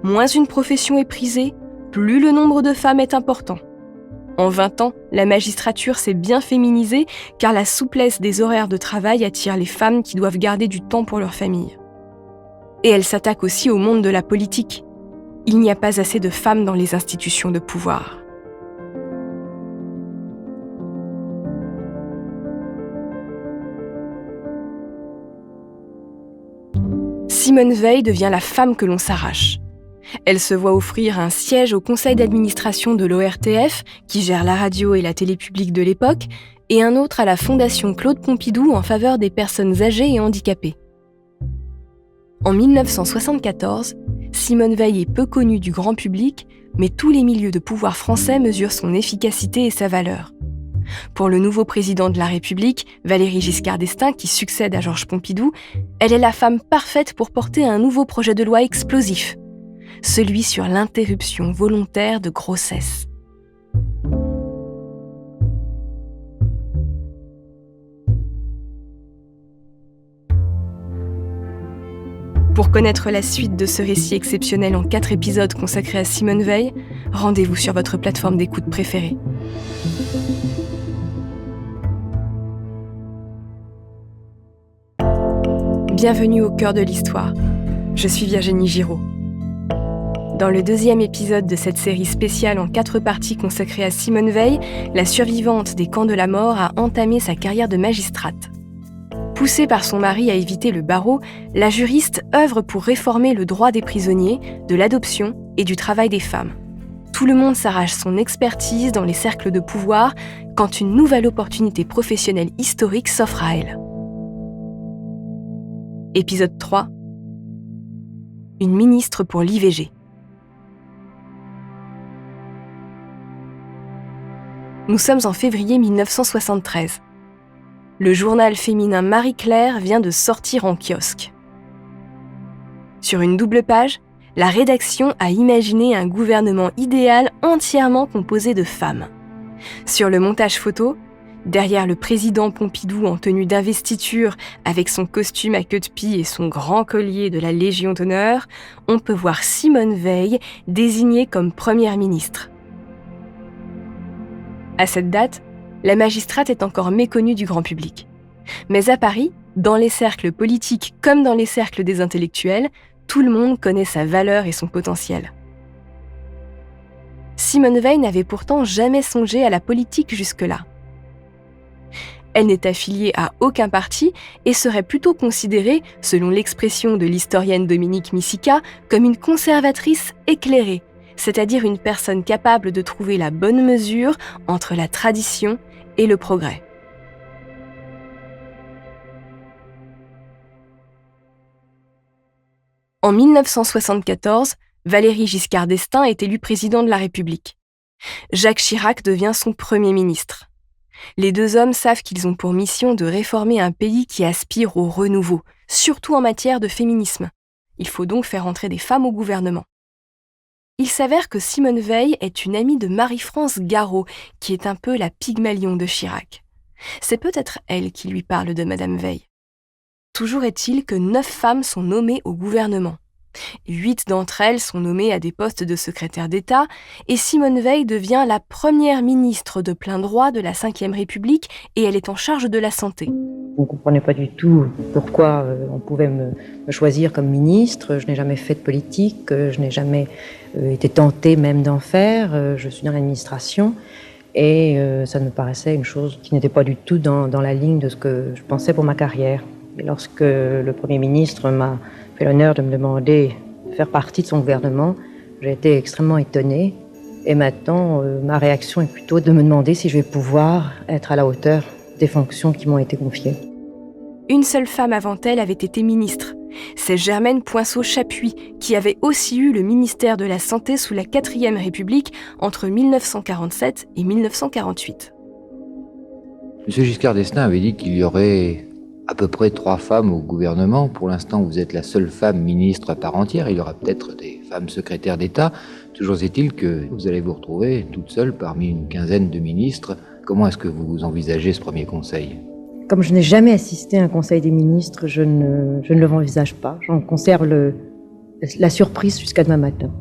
A: Moins une profession est prisée, plus le nombre de femmes est important. En 20 ans, la magistrature s'est bien féminisée car la souplesse des horaires de travail attire les femmes qui doivent garder du temps pour leur famille. Et elle s'attaque aussi au monde de la politique. Il n'y a pas assez de femmes dans les institutions de pouvoir. Simone Veil devient la femme que l'on s'arrache. Elle se voit offrir un siège au conseil d'administration de l'ORTF, qui gère la radio et la télé publique de l'époque, et un autre à la Fondation Claude Pompidou en faveur des personnes âgées et handicapées. En 1974, Simone Veil est peu connue du grand public, mais tous les milieux de pouvoir français mesurent son efficacité et sa valeur. Pour le nouveau président de la République, Valéry Giscard d'Estaing, qui succède à Georges Pompidou, elle est la femme parfaite pour porter un nouveau projet de loi explosif, celui sur l'interruption volontaire de grossesse. Pour connaître la suite de ce récit exceptionnel en 4 épisodes consacrés à Simone Veil, rendez-vous sur votre plateforme d'écoute préférée. Bienvenue au cœur de l'histoire. Je suis Virginie Giraud. Dans le 2e épisode de cette série spéciale en 4 parties consacrée à Simone Veil, la survivante des camps de la mort a entamé sa carrière de magistrate. Poussée par son mari à éviter le barreau, la juriste œuvre pour réformer le droit des prisonniers, de l'adoption et du travail des femmes. Tout le monde s'arrache son expertise dans les cercles de pouvoir quand une nouvelle opportunité professionnelle historique s'offre à elle. Épisode 3. Une ministre pour l'IVG. Nous sommes en février 1973. Le journal féminin Marie-Claire vient de sortir en kiosque. Sur une double page, la rédaction a imaginé un gouvernement idéal entièrement composé de femmes. Sur le montage photo, derrière le président Pompidou en tenue d'investiture avec son costume à queue de pie et son grand collier de la Légion d'honneur, on peut voir Simone Veil désignée comme première ministre. À cette date, la magistrate est encore méconnue du grand public. Mais à Paris, dans les cercles politiques comme dans les cercles des intellectuels, tout le monde connaît sa valeur et son potentiel. Simone Veil n'avait pourtant jamais songé à la politique jusque-là. Elle n'est affiliée à aucun parti et serait plutôt considérée, selon l'expression de l'historienne Dominique Missika, comme une conservatrice éclairée, c'est-à-dire une personne capable de trouver la bonne mesure entre la tradition et le progrès. En 1974, Valéry Giscard d'Estaing est élu président de la République. Jacques Chirac devient son Premier ministre. Les deux hommes savent qu'ils ont pour mission de réformer un pays qui aspire au renouveau, surtout en matière de féminisme. Il faut donc faire entrer des femmes au gouvernement. Il s'avère que Simone Veil est une amie de Marie-France Garot, qui est un peu la Pygmalion de Chirac. C'est peut-être elle qui lui parle de Madame Veil. Toujours est-il que 9 femmes sont nommées au gouvernement. 8 d'entre elles sont nommées à des postes de secrétaire d'État et Simone Veil devient la première ministre de plein droit de la Ve République et elle est en charge de la santé.
H: On ne comprenait pas du tout pourquoi on pouvait me choisir comme ministre. Je n'ai jamais fait de politique, je n'ai jamais été tentée même d'en faire. Je suis dans l'administration et ça me paraissait une chose qui n'était pas du tout dans la ligne de ce que je pensais pour ma carrière. Et lorsque le Premier ministre m'a fait l'honneur de me demander de faire partie de son gouvernement, j'ai été extrêmement étonnée. Et maintenant, ma réaction est plutôt de me demander si je vais pouvoir être à la hauteur des fonctions qui m'ont été confiées.
A: Une seule femme avant elle avait été ministre. C'est Germaine Poinçot-Chapuis, qui avait aussi eu le ministère de la Santé sous la 4e République entre 1947 et 1948.
I: M. Giscard d'Estaing avait dit qu'il y aurait à peu près 3 femmes au gouvernement. Pour l'instant, vous êtes la seule femme ministre à part entière. Il y aura peut-être des femmes secrétaires d'État. Toujours est-il que vous allez vous retrouver toute seule parmi une quinzaine de ministres. Comment est-ce que vous envisagez ce premier conseil ?
H: Comme je n'ai jamais assisté à un conseil des ministres, je ne l'envisage pas. J'en conserve la surprise jusqu'à demain matin.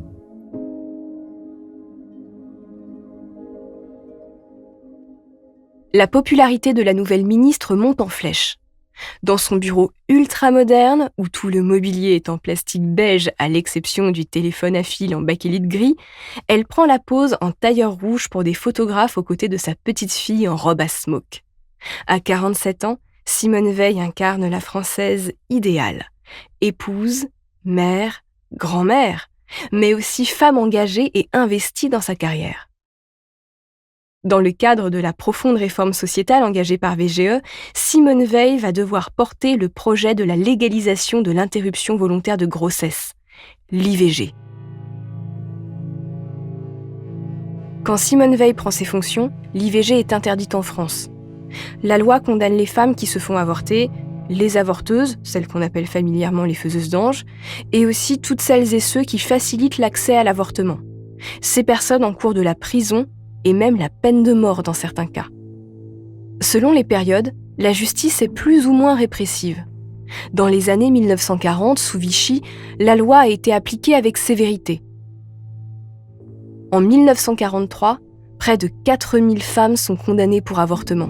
A: La popularité de la nouvelle ministre monte en flèche. Dans son bureau ultra-moderne, où tout le mobilier est en plastique beige à l'exception du téléphone à fil en bakélite gris, elle prend la pose en tailleur rouge pour des photographes aux côtés de sa petite fille en robe à smoke. À 47 ans, Simone Veil incarne la Française idéale. Épouse, mère, grand-mère, mais aussi femme engagée et investie dans sa carrière. Dans le cadre de la profonde réforme sociétale engagée par VGE, Simone Veil va devoir porter le projet de la légalisation de l'interruption volontaire de grossesse, l'IVG. Quand Simone Veil prend ses fonctions, l'IVG est interdite en France. La loi condamne les femmes qui se font avorter, les avorteuses, celles qu'on appelle familièrement les faiseuses d'anges, et aussi toutes celles et ceux qui facilitent l'accès à l'avortement. Ces personnes encourent de la prison et même la peine de mort dans certains cas. Selon les périodes, la justice est plus ou moins répressive. Dans les années 1940, sous Vichy, la loi a été appliquée avec sévérité. En 1943, près de 4000 femmes sont condamnées pour avortement.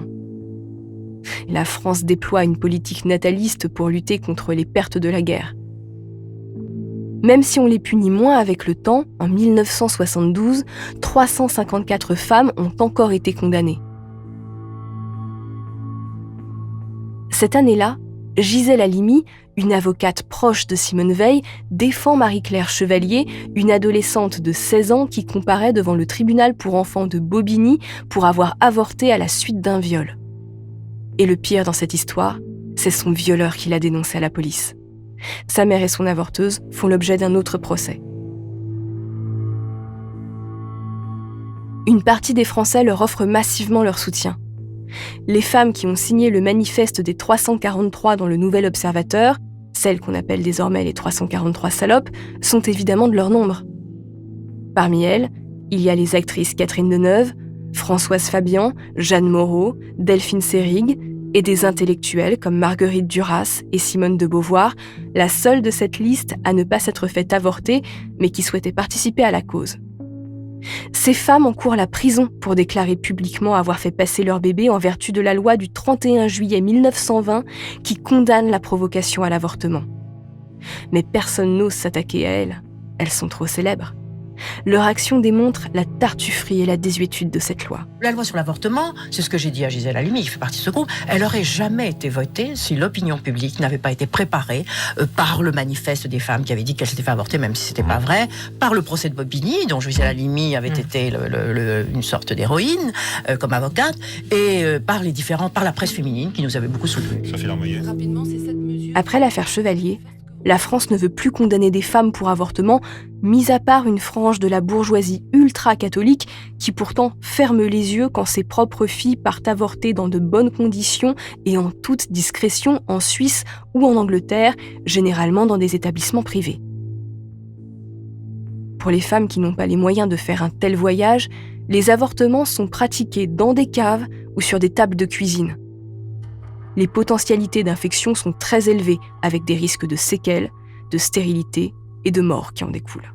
A: La France déploie une politique nataliste pour lutter contre les pertes de la guerre. Même si on les punit moins avec le temps, en 1972, 354 femmes ont encore été condamnées. Cette année-là, Gisèle Halimi, une avocate proche de Simone Veil, défend Marie-Claire Chevalier, une adolescente de 16 ans qui comparaît devant le tribunal pour enfants de Bobigny pour avoir avorté à la suite d'un viol. Et le pire dans cette histoire, c'est son violeur qui l'a dénoncé à la police. Sa mère et son avorteuse font l'objet d'un autre procès. Une partie des Français leur offre massivement leur soutien. Les femmes qui ont signé le manifeste des 343 dans le Nouvel Observateur, celles qu'on appelle désormais les 343 salopes, sont évidemment de leur nombre. Parmi elles, il y a les actrices Catherine Deneuve, Françoise Fabian, Jeanne Moreau, Delphine Seyrig, et des intellectuels comme Marguerite Duras et Simone de Beauvoir, la seule de cette liste à ne pas s'être fait avorter, mais qui souhaitait participer à la cause. Ces femmes encourent la prison pour déclarer publiquement avoir fait passer leur bébé en vertu de la loi du 31 juillet 1920 qui condamne la provocation à l'avortement. Mais personne n'ose s'attaquer à elles sont trop célèbres. Leur action démontre la tartufferie et la désuétude de cette loi.
E: La loi sur l'avortement, c'est ce que j'ai dit à Gisèle Halimi, qui fait partie de ce groupe, elle n'aurait jamais été votée si l'opinion publique n'avait pas été préparée par le manifeste des femmes qui avaient dit qu'elles s'étaient fait avorter, même si c'était pas vrai, par le procès de Bobigny, dont Gisèle Halimi avait été une sorte d'héroïne comme avocate, et par la presse féminine qui nous avait beaucoup soutenus.
A: Après l'affaire Chevalier, la France ne veut plus condamner des femmes pour avortement, mis à part une frange de la bourgeoisie ultra-catholique qui pourtant ferme les yeux quand ses propres filles partent avorter dans de bonnes conditions et en toute discrétion en Suisse ou en Angleterre, généralement dans des établissements privés. Pour les femmes qui n'ont pas les moyens de faire un tel voyage, les avortements sont pratiqués dans des caves ou sur des tables de cuisine. les potentialités d'infection sont très élevées, avec des risques de séquelles, de stérilité et de mort qui en découlent.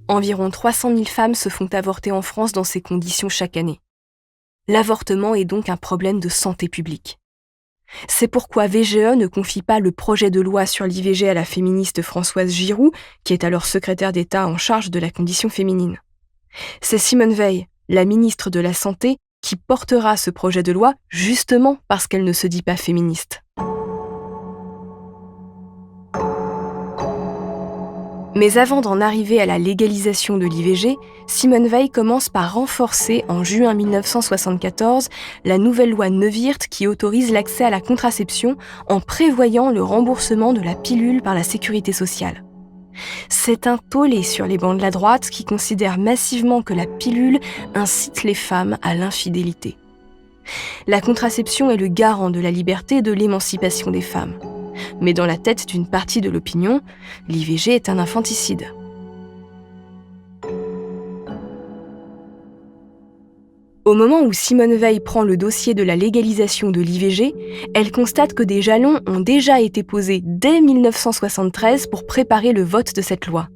A: Environ 300 000 femmes se font avorter en France dans ces conditions chaque année. L'avortement est donc un problème de santé publique. C'est pourquoi VGE ne confie pas le projet de loi sur l'IVG à la féministe Françoise Giroud, qui est alors secrétaire d'État en charge de la condition féminine. C'est Simone Veil, la ministre de la Santé, qui portera ce projet de loi justement parce qu'elle ne se dit pas féministe. Mais avant d'en arriver à la légalisation de l'IVG, Simone Veil commence par renforcer en juin 1974 la nouvelle loi Neuwirth qui autorise l'accès à la contraception en prévoyant le remboursement de la pilule par la sécurité sociale. C'est un tollé sur les bancs de la droite qui considère massivement que la pilule incite les femmes à l'infidélité. La contraception est le garant de la liberté et de l'émancipation des femmes. Mais dans la tête d'une partie de l'opinion, l'IVG est un infanticide. Au moment où Simone Veil prend le dossier de la légalisation de l'IVG, elle constate que des jalons ont déjà été posés dès 1973 pour préparer le vote de cette loi.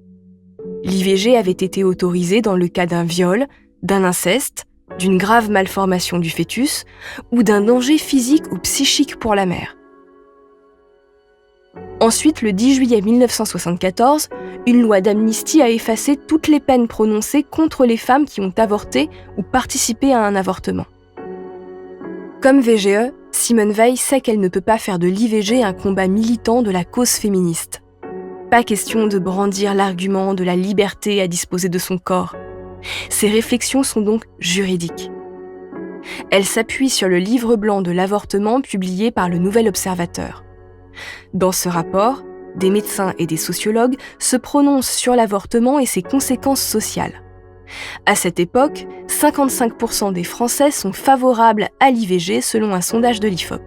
A: L'IVG avait été autorisée dans le cas d'un viol, d'un inceste, d'une grave malformation du fœtus ou d'un danger physique ou psychique pour la mère. Ensuite, le 10 juillet 1974, une loi d'amnistie a effacé toutes les peines prononcées contre les femmes qui ont avorté ou participé à un avortement. Comme VGE, Simone Veil sait qu'elle ne peut pas faire de l'IVG un combat militant de la cause féministe. Pas question de brandir l'argument de la liberté à disposer de son corps. Ses réflexions sont donc juridiques. Elle s'appuie sur le livre blanc de l'avortement publié par le Nouvel Observateur. Dans ce rapport, des médecins et des sociologues se prononcent sur l'avortement et ses conséquences sociales. À cette époque, 55% des Français sont favorables à l'IVG selon un sondage de l'IFOP.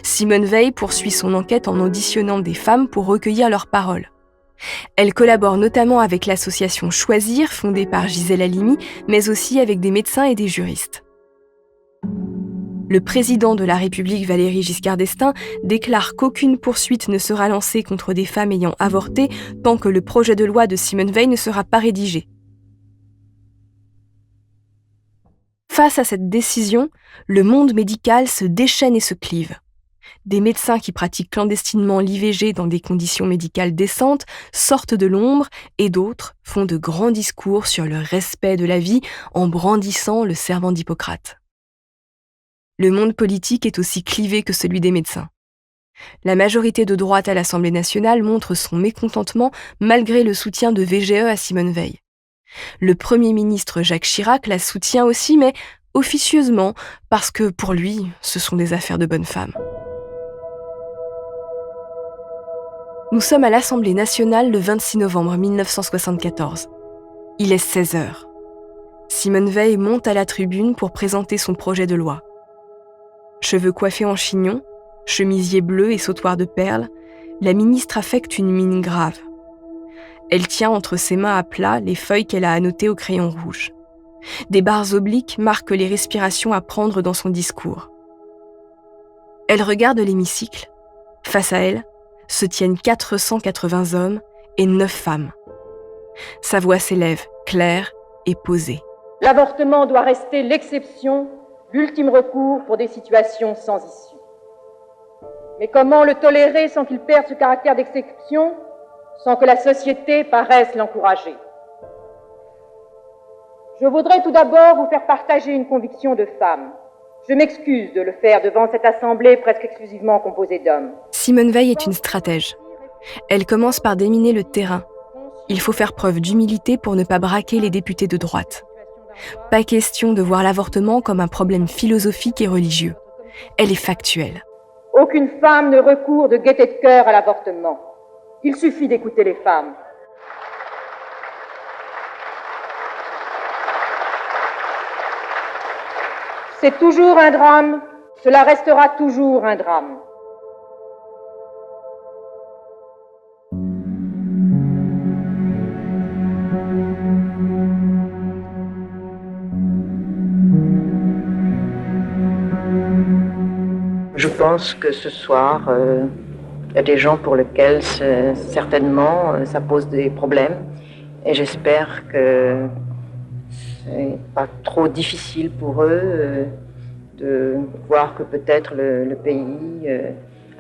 A: Simone Veil poursuit son enquête en auditionnant des femmes pour recueillir leurs paroles. Elle collabore notamment avec l'association Choisir, fondée par Gisèle Halimi, mais aussi avec des médecins et des juristes. Le président de la République, Valéry Giscard d'Estaing, déclare qu'aucune poursuite ne sera lancée contre des femmes ayant avorté tant que le projet de loi de Simone Veil ne sera pas rédigé. Face à cette décision, le monde médical se déchaîne et se clive. Des médecins qui pratiquent clandestinement l'IVG dans des conditions médicales décentes sortent de l'ombre et d'autres font de grands discours sur le respect de la vie en brandissant le serment d'Hippocrate. Le monde politique est aussi clivé que celui des médecins. La majorité de droite à l'Assemblée nationale montre son mécontentement malgré le soutien de VGE à Simone Veil. Le Premier ministre Jacques Chirac la soutient aussi, mais officieusement, parce que pour lui, ce sont des affaires de bonnes femmes. Nous sommes à l'Assemblée nationale le 26 novembre 1974. Il est 16h. Simone Veil monte à la tribune pour présenter son projet de loi. Cheveux coiffés en chignon, chemisier bleu et sautoir de perles, la ministre affecte une mine grave. Elle tient entre ses mains à plat les feuilles qu'elle a annotées au crayon rouge. Des barres obliques marquent les respirations à prendre dans son discours. Elle regarde l'hémicycle. Face à elle, se tiennent 480 hommes et 9 femmes. Sa voix s'élève, claire et posée.
C: L'avortement doit rester l'exception, l'ultime recours pour des situations sans issue. Mais comment le tolérer sans qu'il perde ce caractère d'exception, sans que la société paraisse l'encourager? Je voudrais tout d'abord vous faire partager une conviction de femme. Je m'excuse de le faire devant cette assemblée presque exclusivement composée d'hommes.
A: Simone Veil est une stratège. Elle commence par déminer le terrain. Il faut faire preuve d'humilité pour ne pas braquer les députés de droite. Pas question de voir l'avortement comme un problème philosophique et religieux. Elle est factuelle.
C: Aucune femme ne recourt de gaieté de cœur à l'avortement. Il suffit d'écouter les femmes. C'est toujours un drame, cela restera toujours un drame.
H: Je pense que ce soir, il y a des gens pour lesquels certainement ça pose des problèmes. Et j'espère que c'est pas trop difficile pour eux de voir que peut-être le pays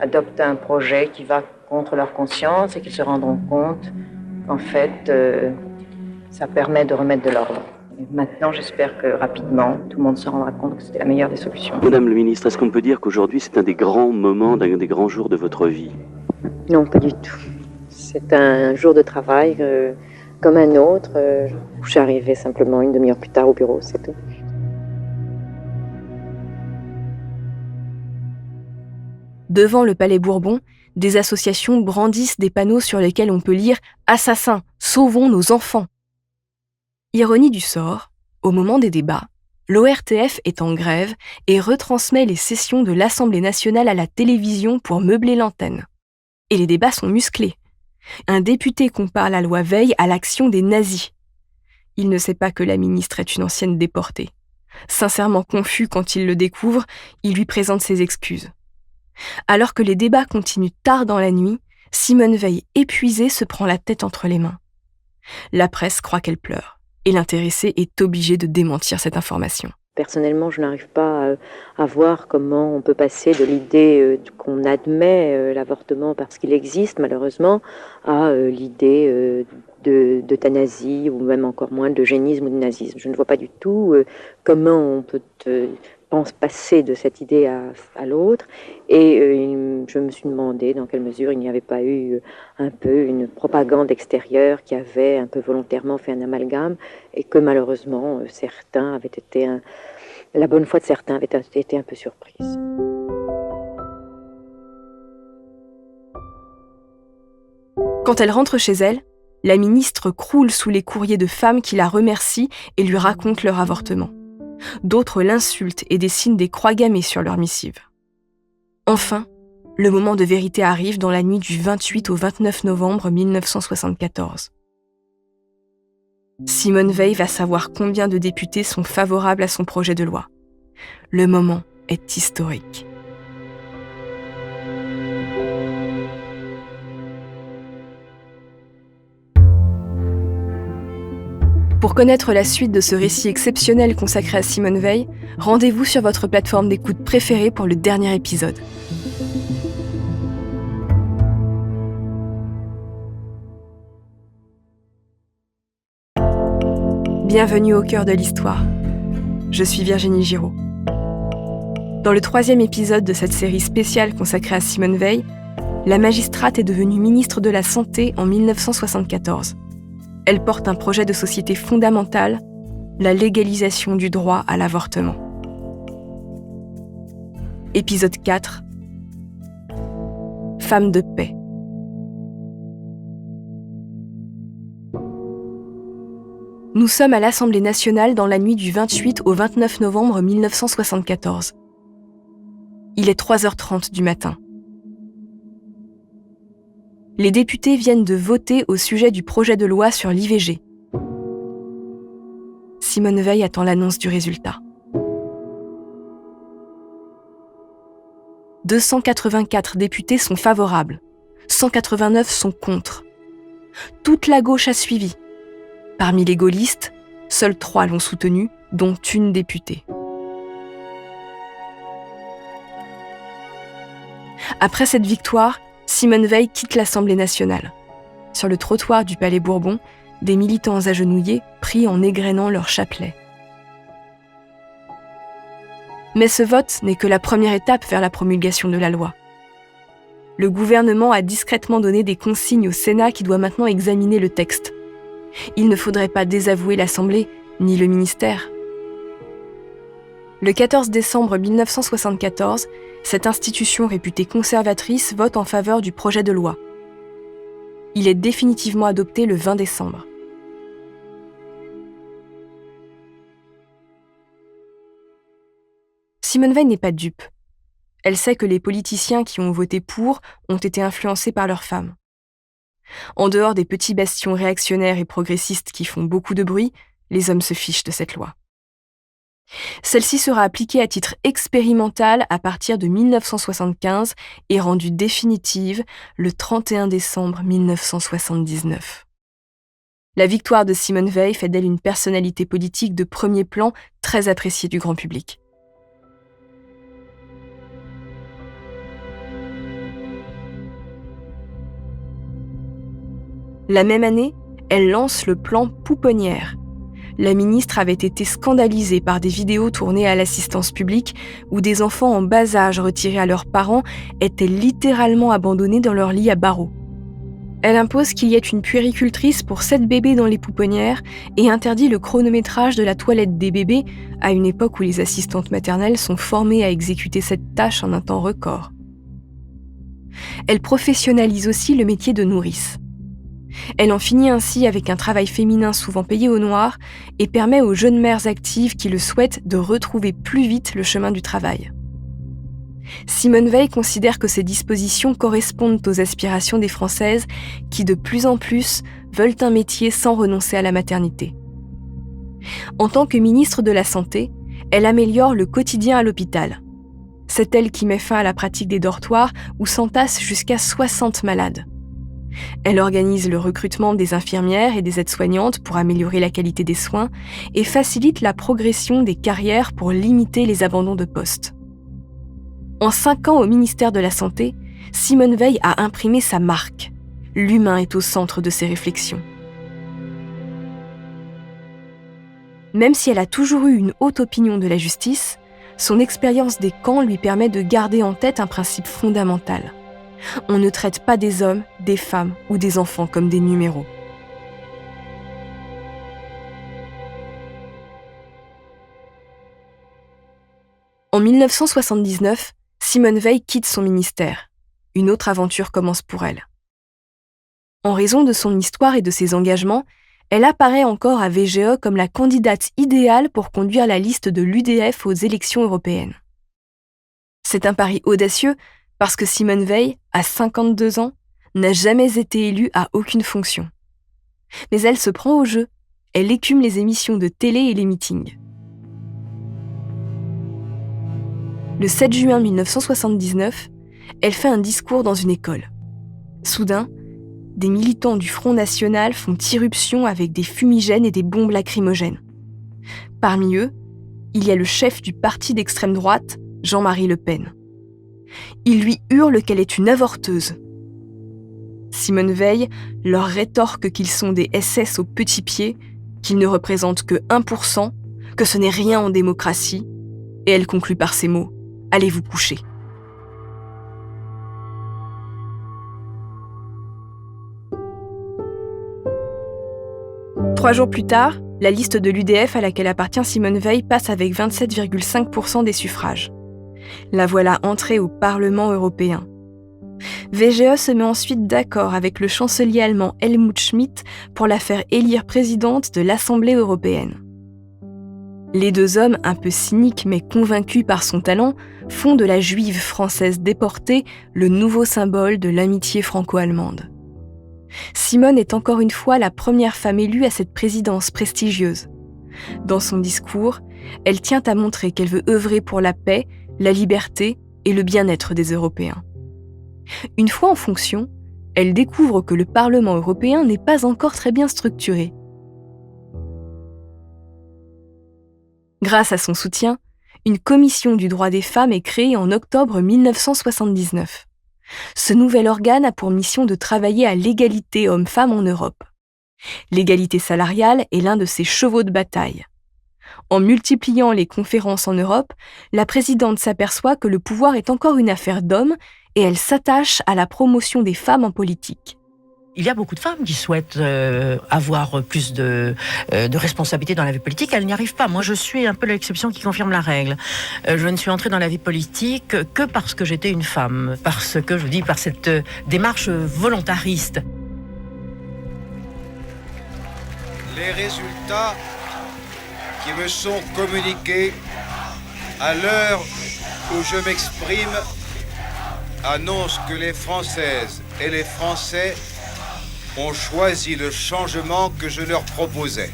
H: adopte un projet qui va contre leur conscience et qu'ils se rendront compte qu'en fait, ça permet de remettre de l'ordre. Et maintenant, j'espère que rapidement, tout le monde se rendra compte que c'était la meilleure des solutions.
J: Madame le ministre, est-ce qu'on peut dire qu'aujourd'hui, c'est un des grands moments, un des grands jours de votre vie?
H: Non, pas du tout. C'est un jour de travail comme un autre. Je suis arrivée simplement une demi-heure plus tard au bureau, c'est tout.
A: Devant le Palais Bourbon, des associations brandissent des panneaux sur lesquels on peut lire « Assassins, sauvons nos enfants ». Ironie du sort, au moment des débats, l'ORTF est en grève et retransmet les sessions de l'Assemblée nationale à la télévision pour meubler l'antenne. Et les débats sont musclés. Un député compare la loi Veil à l'action des nazis. Il ne sait pas que la ministre est une ancienne déportée. Sincèrement confus quand il le découvre, il lui présente ses excuses. Alors que les débats continuent tard dans la nuit, Simone Veil, épuisée, se prend la tête entre les mains. La presse croit qu'elle pleure, et l'intéressé est obligé de démentir cette information.
H: Personnellement, je n'arrive pas à voir comment on peut passer de l'idée qu'on admet l'avortement parce qu'il existe malheureusement à l'idée d'euthanasie ou même encore moins d'eugénisme ou de nazisme. Je ne vois pas du tout comment on peut passer de cette idée à l'autre et je me suis demandé dans quelle mesure il n'y avait pas eu un peu une propagande extérieure qui avait un peu volontairement fait un amalgame et que malheureusement certains avaient été la bonne foi de certains avait été un peu surprise.
A: Quand elle rentre chez elle, la ministre croule sous les courriers de femmes qui la remercient et lui racontent leur avortement. D'autres l'insultent et dessinent des croix gammées sur leur missive. Enfin, le moment de vérité arrive dans la nuit du 28 au 29 novembre 1974. Simone Veil va savoir combien de députés sont favorables à son projet de loi. Le moment est historique. Pour connaître la suite de ce récit exceptionnel consacré à Simone Veil, rendez-vous sur votre plateforme d'écoute préférée pour le dernier épisode. Bienvenue au cœur de l'histoire. Je suis Virginie Giraud. Dans le 3e épisode de cette série spéciale consacrée à Simone Veil, la magistrate est devenue ministre de la Santé en 1974. Elle porte un projet de société fondamental, la légalisation du droit à l'avortement. Épisode 4. Femme de paix. Nous sommes à l'Assemblée nationale dans la nuit du 28 au 29 novembre 1974. Il est 3h30 du matin. Les députés viennent de voter au sujet du projet de loi sur l'IVG. Simone Veil attend l'annonce du résultat. 284 députés sont favorables, 189 sont contre. Toute la gauche a suivi. Parmi les gaullistes, seuls 3 l'ont soutenu, dont une députée. Après cette victoire, Simone Veil quitte l'Assemblée nationale. Sur le trottoir du Palais Bourbon, des militants agenouillés prient en égrenant leur chapelet. Mais ce vote n'est que la première étape vers la promulgation de la loi. Le gouvernement a discrètement donné des consignes au Sénat qui doit maintenant examiner le texte. Il ne faudrait pas désavouer l'Assemblée, ni le ministère. Le 14 décembre 1974, cette institution réputée conservatrice vote en faveur du projet de loi. Il est définitivement adopté le 20 décembre. Simone Veil n'est pas dupe. Elle sait que les politiciens qui ont voté pour ont été influencés par leurs femmes. En dehors des petits bastions réactionnaires et progressistes qui font beaucoup de bruit, les hommes se fichent de cette loi. Celle-ci sera appliquée à titre expérimental à partir de 1975 et rendue définitive le 31 décembre 1979. La victoire de Simone Veil fait d'elle une personnalité politique de premier plan très appréciée du grand public. La même année, elle lance le plan Pouponnière. La ministre avait été scandalisée par des vidéos tournées à l'assistance publique où des enfants en bas âge retirés à leurs parents étaient littéralement abandonnés dans leur lit à barreaux. Elle impose qu'il y ait une puéricultrice pour 7 bébés dans les pouponnières et interdit le chronométrage de la toilette des bébés à une époque où les assistantes maternelles sont formées à exécuter cette tâche en un temps record. Elle professionnalise aussi le métier de nourrice. Elle en finit ainsi avec un travail féminin souvent payé au noir et permet aux jeunes mères actives qui le souhaitent de retrouver plus vite le chemin du travail. Simone Veil considère que ces dispositions correspondent aux aspirations des Françaises qui, de plus en plus, veulent un métier sans renoncer à la maternité. En tant que ministre de la Santé, elle améliore le quotidien à l'hôpital. C'est elle qui met fin à la pratique des dortoirs où s'entassent jusqu'à 60 malades. Elle organise le recrutement des infirmières et des aides-soignantes pour améliorer la qualité des soins et facilite la progression des carrières pour limiter les abandons de poste. En 5 ans au ministère de la Santé, Simone Veil a imprimé sa marque. L'humain est au centre de ses réflexions. Même si elle a toujours eu une haute opinion de la justice, son expérience des camps lui permet de garder en tête un principe fondamental. On ne traite pas des hommes, des femmes ou des enfants comme des numéros. En 1979, Simone Veil quitte son ministère. Une autre aventure commence pour elle. En raison de son histoire et de ses engagements, elle apparaît encore à VGE comme la candidate idéale pour conduire la liste de l'UDF aux élections européennes. C'est un pari audacieux parce que Simone Veil, à 52 ans, n'a jamais été élue à aucune fonction. Mais elle se prend au jeu, elle écume les émissions de télé et les meetings. Le 7 juin 1979, elle fait un discours dans une école. Soudain, des militants du Front National font irruption avec des fumigènes et des bombes lacrymogènes. Parmi eux, il y a le chef du parti d'extrême droite, Jean-Marie Le Pen. Il lui hurle qu'elle est une avorteuse. Simone Veil leur rétorque qu'ils sont des SS aux petits pieds, qu'ils ne représentent que 1%, que ce n'est rien en démocratie, et elle conclut par ces mots : « Allez vous coucher ». Trois jours plus tard, la liste de l'UDF à laquelle appartient Simone Veil passe avec 27,5% des suffrages. La voilà entrée au Parlement européen. VGE se met ensuite d'accord avec le chancelier allemand Helmut Schmidt pour la faire élire présidente de l'Assemblée européenne. Les deux hommes, un peu cyniques mais convaincus par son talent, font de la juive française déportée le nouveau symbole de l'amitié franco-allemande. Simone est encore une fois la première femme élue à cette présidence prestigieuse. Dans son discours, elle tient à montrer qu'elle veut œuvrer pour la paix, la liberté et le bien-être des Européens. Une fois en fonction, elle découvre que le Parlement européen n'est pas encore très bien structuré. Grâce à son soutien, une commission du droit des femmes est créée en octobre 1979. Ce nouvel organe a pour mission de travailler à l'égalité hommes-femmes en Europe. L'égalité salariale est l'un de ses chevaux de bataille. En multipliant les conférences en Europe, la présidente s'aperçoit que le pouvoir est encore une affaire d'hommes et elle s'attache à la promotion des femmes en politique.
E: Il y a beaucoup de femmes qui souhaitent avoir plus de responsabilités dans la vie politique. Elles n'y arrivent pas. Moi, je suis un peu l'exception qui confirme la règle. Je ne suis entrée dans la vie politique que parce que j'étais une femme. Parce que, je dis, par cette démarche volontariste.
K: Les résultats qui me sont communiqués à l'heure où je m'exprime annoncent que les Françaises et les Français ont choisi le changement que je leur proposais.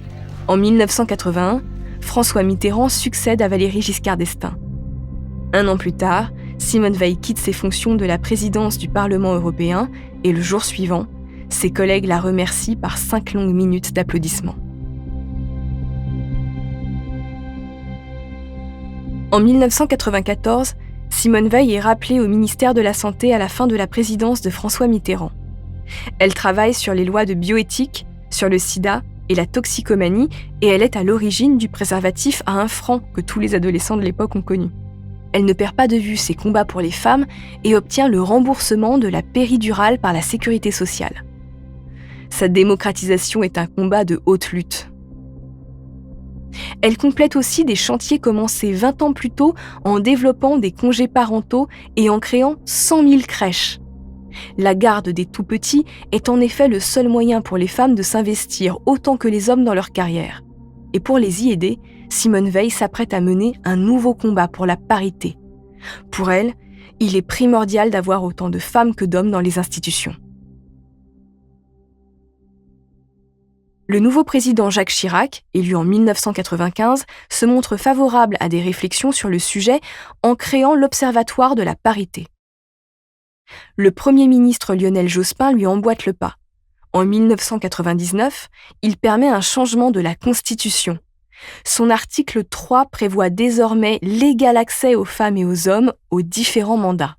A: En 1981, François Mitterrand succède à Valéry Giscard d'Estaing. 1 an plus tard, Simone Veil quitte ses fonctions de la présidence du Parlement européen et le jour suivant, ses collègues la remercient par 5 longues minutes d'applaudissements. En 1994, Simone Veil est rappelée au ministère de la Santé à la fin de la présidence de François Mitterrand. Elle travaille sur les lois de bioéthique, sur le sida et la toxicomanie, et elle est à l'origine du préservatif à 1 franc que tous les adolescents de l'époque ont connu. Elle ne perd pas de vue ses combats pour les femmes et obtient le remboursement de la péridurale par la sécurité sociale. Sa démocratisation est un combat de haute lutte. Elle complète aussi des chantiers commencés 20 ans plus tôt en développant des congés parentaux et en créant 100 000 crèches. La garde des tout-petits est en effet le seul moyen pour les femmes de s'investir autant que les hommes dans leur carrière. Et pour les y aider, Simone Veil s'apprête à mener un nouveau combat pour la parité. Pour elle, il est primordial d'avoir autant de femmes que d'hommes dans les institutions. Le nouveau président Jacques Chirac, élu en 1995, se montre favorable à des réflexions sur le sujet en créant l'Observatoire de la parité. Le Premier ministre Lionel Jospin lui emboîte le pas. En 1999, il permet un changement de la Constitution. Son article 3 prévoit désormais l'égal accès aux femmes et aux hommes aux différents mandats.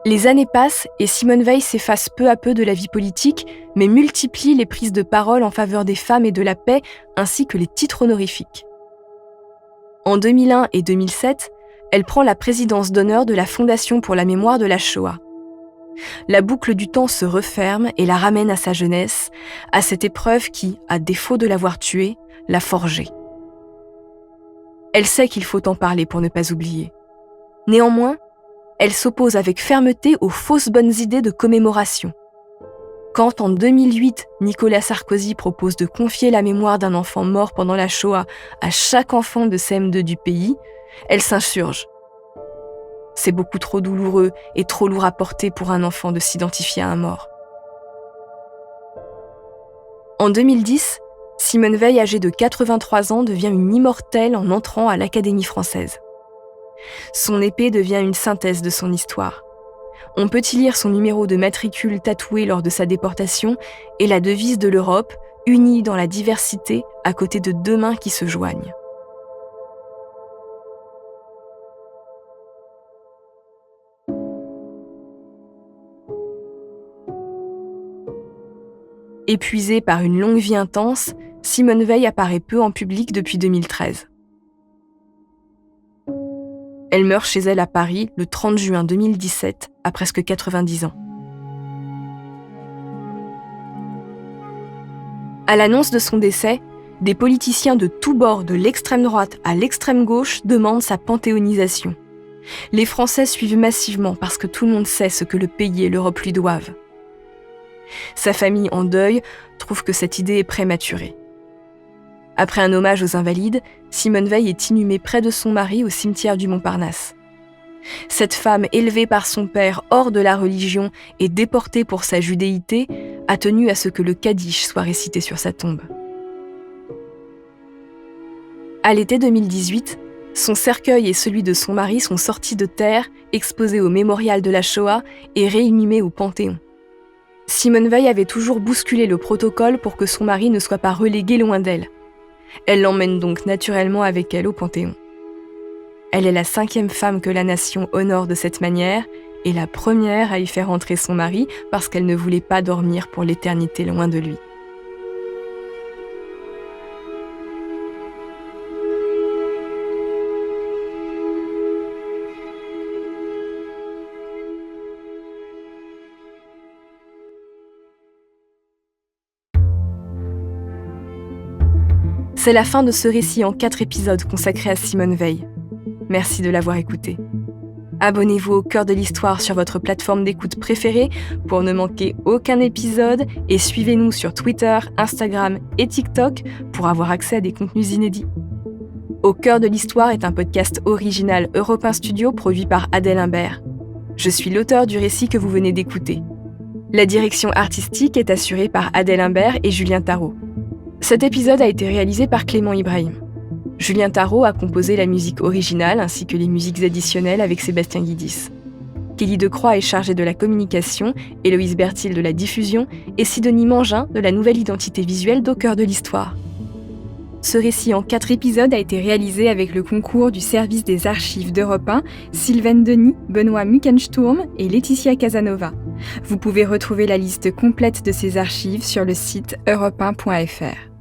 A: Les années passent et Simone Veil s'efface peu à peu de la vie politique, mais multiplie les prises de parole en faveur des femmes et de la paix, ainsi que les titres honorifiques. En 2001 et 2007, elle prend la présidence d'honneur de la Fondation pour la mémoire de la Shoah. La boucle du temps se referme et la ramène à sa jeunesse, à cette épreuve qui, à défaut de l'avoir tuée, l'a forgée. Elle sait qu'il faut en parler pour ne pas oublier. Néanmoins, elle s'oppose avec fermeté aux fausses bonnes idées de commémoration. Quand, en 2008, Nicolas Sarkozy propose de confier la mémoire d'un enfant mort pendant la Shoah à chaque enfant de CM2 du pays, elle s'insurge. C'est beaucoup trop douloureux et trop lourd à porter pour un enfant de s'identifier à un mort. En 2010, Simone Veil, âgée de 83 ans, devient une immortelle en entrant à l'Académie française. Son épée devient une synthèse de son histoire. On peut y lire son numéro de matricule tatoué lors de sa déportation et la devise de l'Europe, unie dans la diversité, à côté de 2 mains qui se joignent. Épuisée par une longue vie intense, Simone Veil apparaît peu en public depuis 2013. Elle meurt chez elle à Paris le 30 juin 2017, à presque 90 ans. À l'annonce de son décès, des politiciens de tous bords, de l'extrême droite à l'extrême gauche, demandent sa panthéonisation. Les Français suivent massivement parce que tout le monde sait ce que le pays et l'Europe lui doivent. Sa famille, en deuil, trouve que cette idée est prématurée. Après un hommage aux Invalides, Simone Veil est inhumée près de son mari au cimetière du Montparnasse. Cette femme, élevée par son père hors de la religion et déportée pour sa judéité, a tenu à ce que le Kaddish soit récité sur sa tombe. À l'été 2018, son cercueil et celui de son mari sont sortis de terre, exposés au mémorial de la Shoah et réinhumés au Panthéon. Simone Veil avait toujours bousculé le protocole pour que son mari ne soit pas relégué loin d'elle. Elle l'emmène donc naturellement avec elle au Panthéon. Elle est la 5e femme que la nation honore de cette manière et la première à y faire entrer son mari parce qu'elle ne voulait pas dormir pour l'éternité loin de lui. C'est la fin de ce récit en 4 épisodes consacré à Simone Veil. Merci de l'avoir écouté. Abonnez-vous au Cœur de l'Histoire sur votre plateforme d'écoute préférée pour ne manquer aucun épisode et suivez-nous sur Twitter, Instagram et TikTok pour avoir accès à des contenus inédits. Au Cœur de l'Histoire est un podcast original Europe 1 Studio produit par Adèle Imbert. Je suis l'auteur du récit que vous venez d'écouter. La direction artistique est assurée par Adèle Imbert et Julien Tarot. Cet épisode a été réalisé par Clément Ibrahim. Julien Tarot a composé la musique originale ainsi que les musiques additionnelles avec Sébastien Guidis. Kelly Decroix est chargée de la communication, Héloïse Bertil de la diffusion et Sidonie Mangin de la nouvelle identité visuelle d'Au cœur de l'histoire. Ce récit en 4 épisodes a été réalisé avec le concours du service des archives d'Europe 1, Sylvaine Denis, Benoît Muckensturm et Laetitia Casanova. Vous pouvez retrouver la liste complète de ces archives sur le site europe1.fr.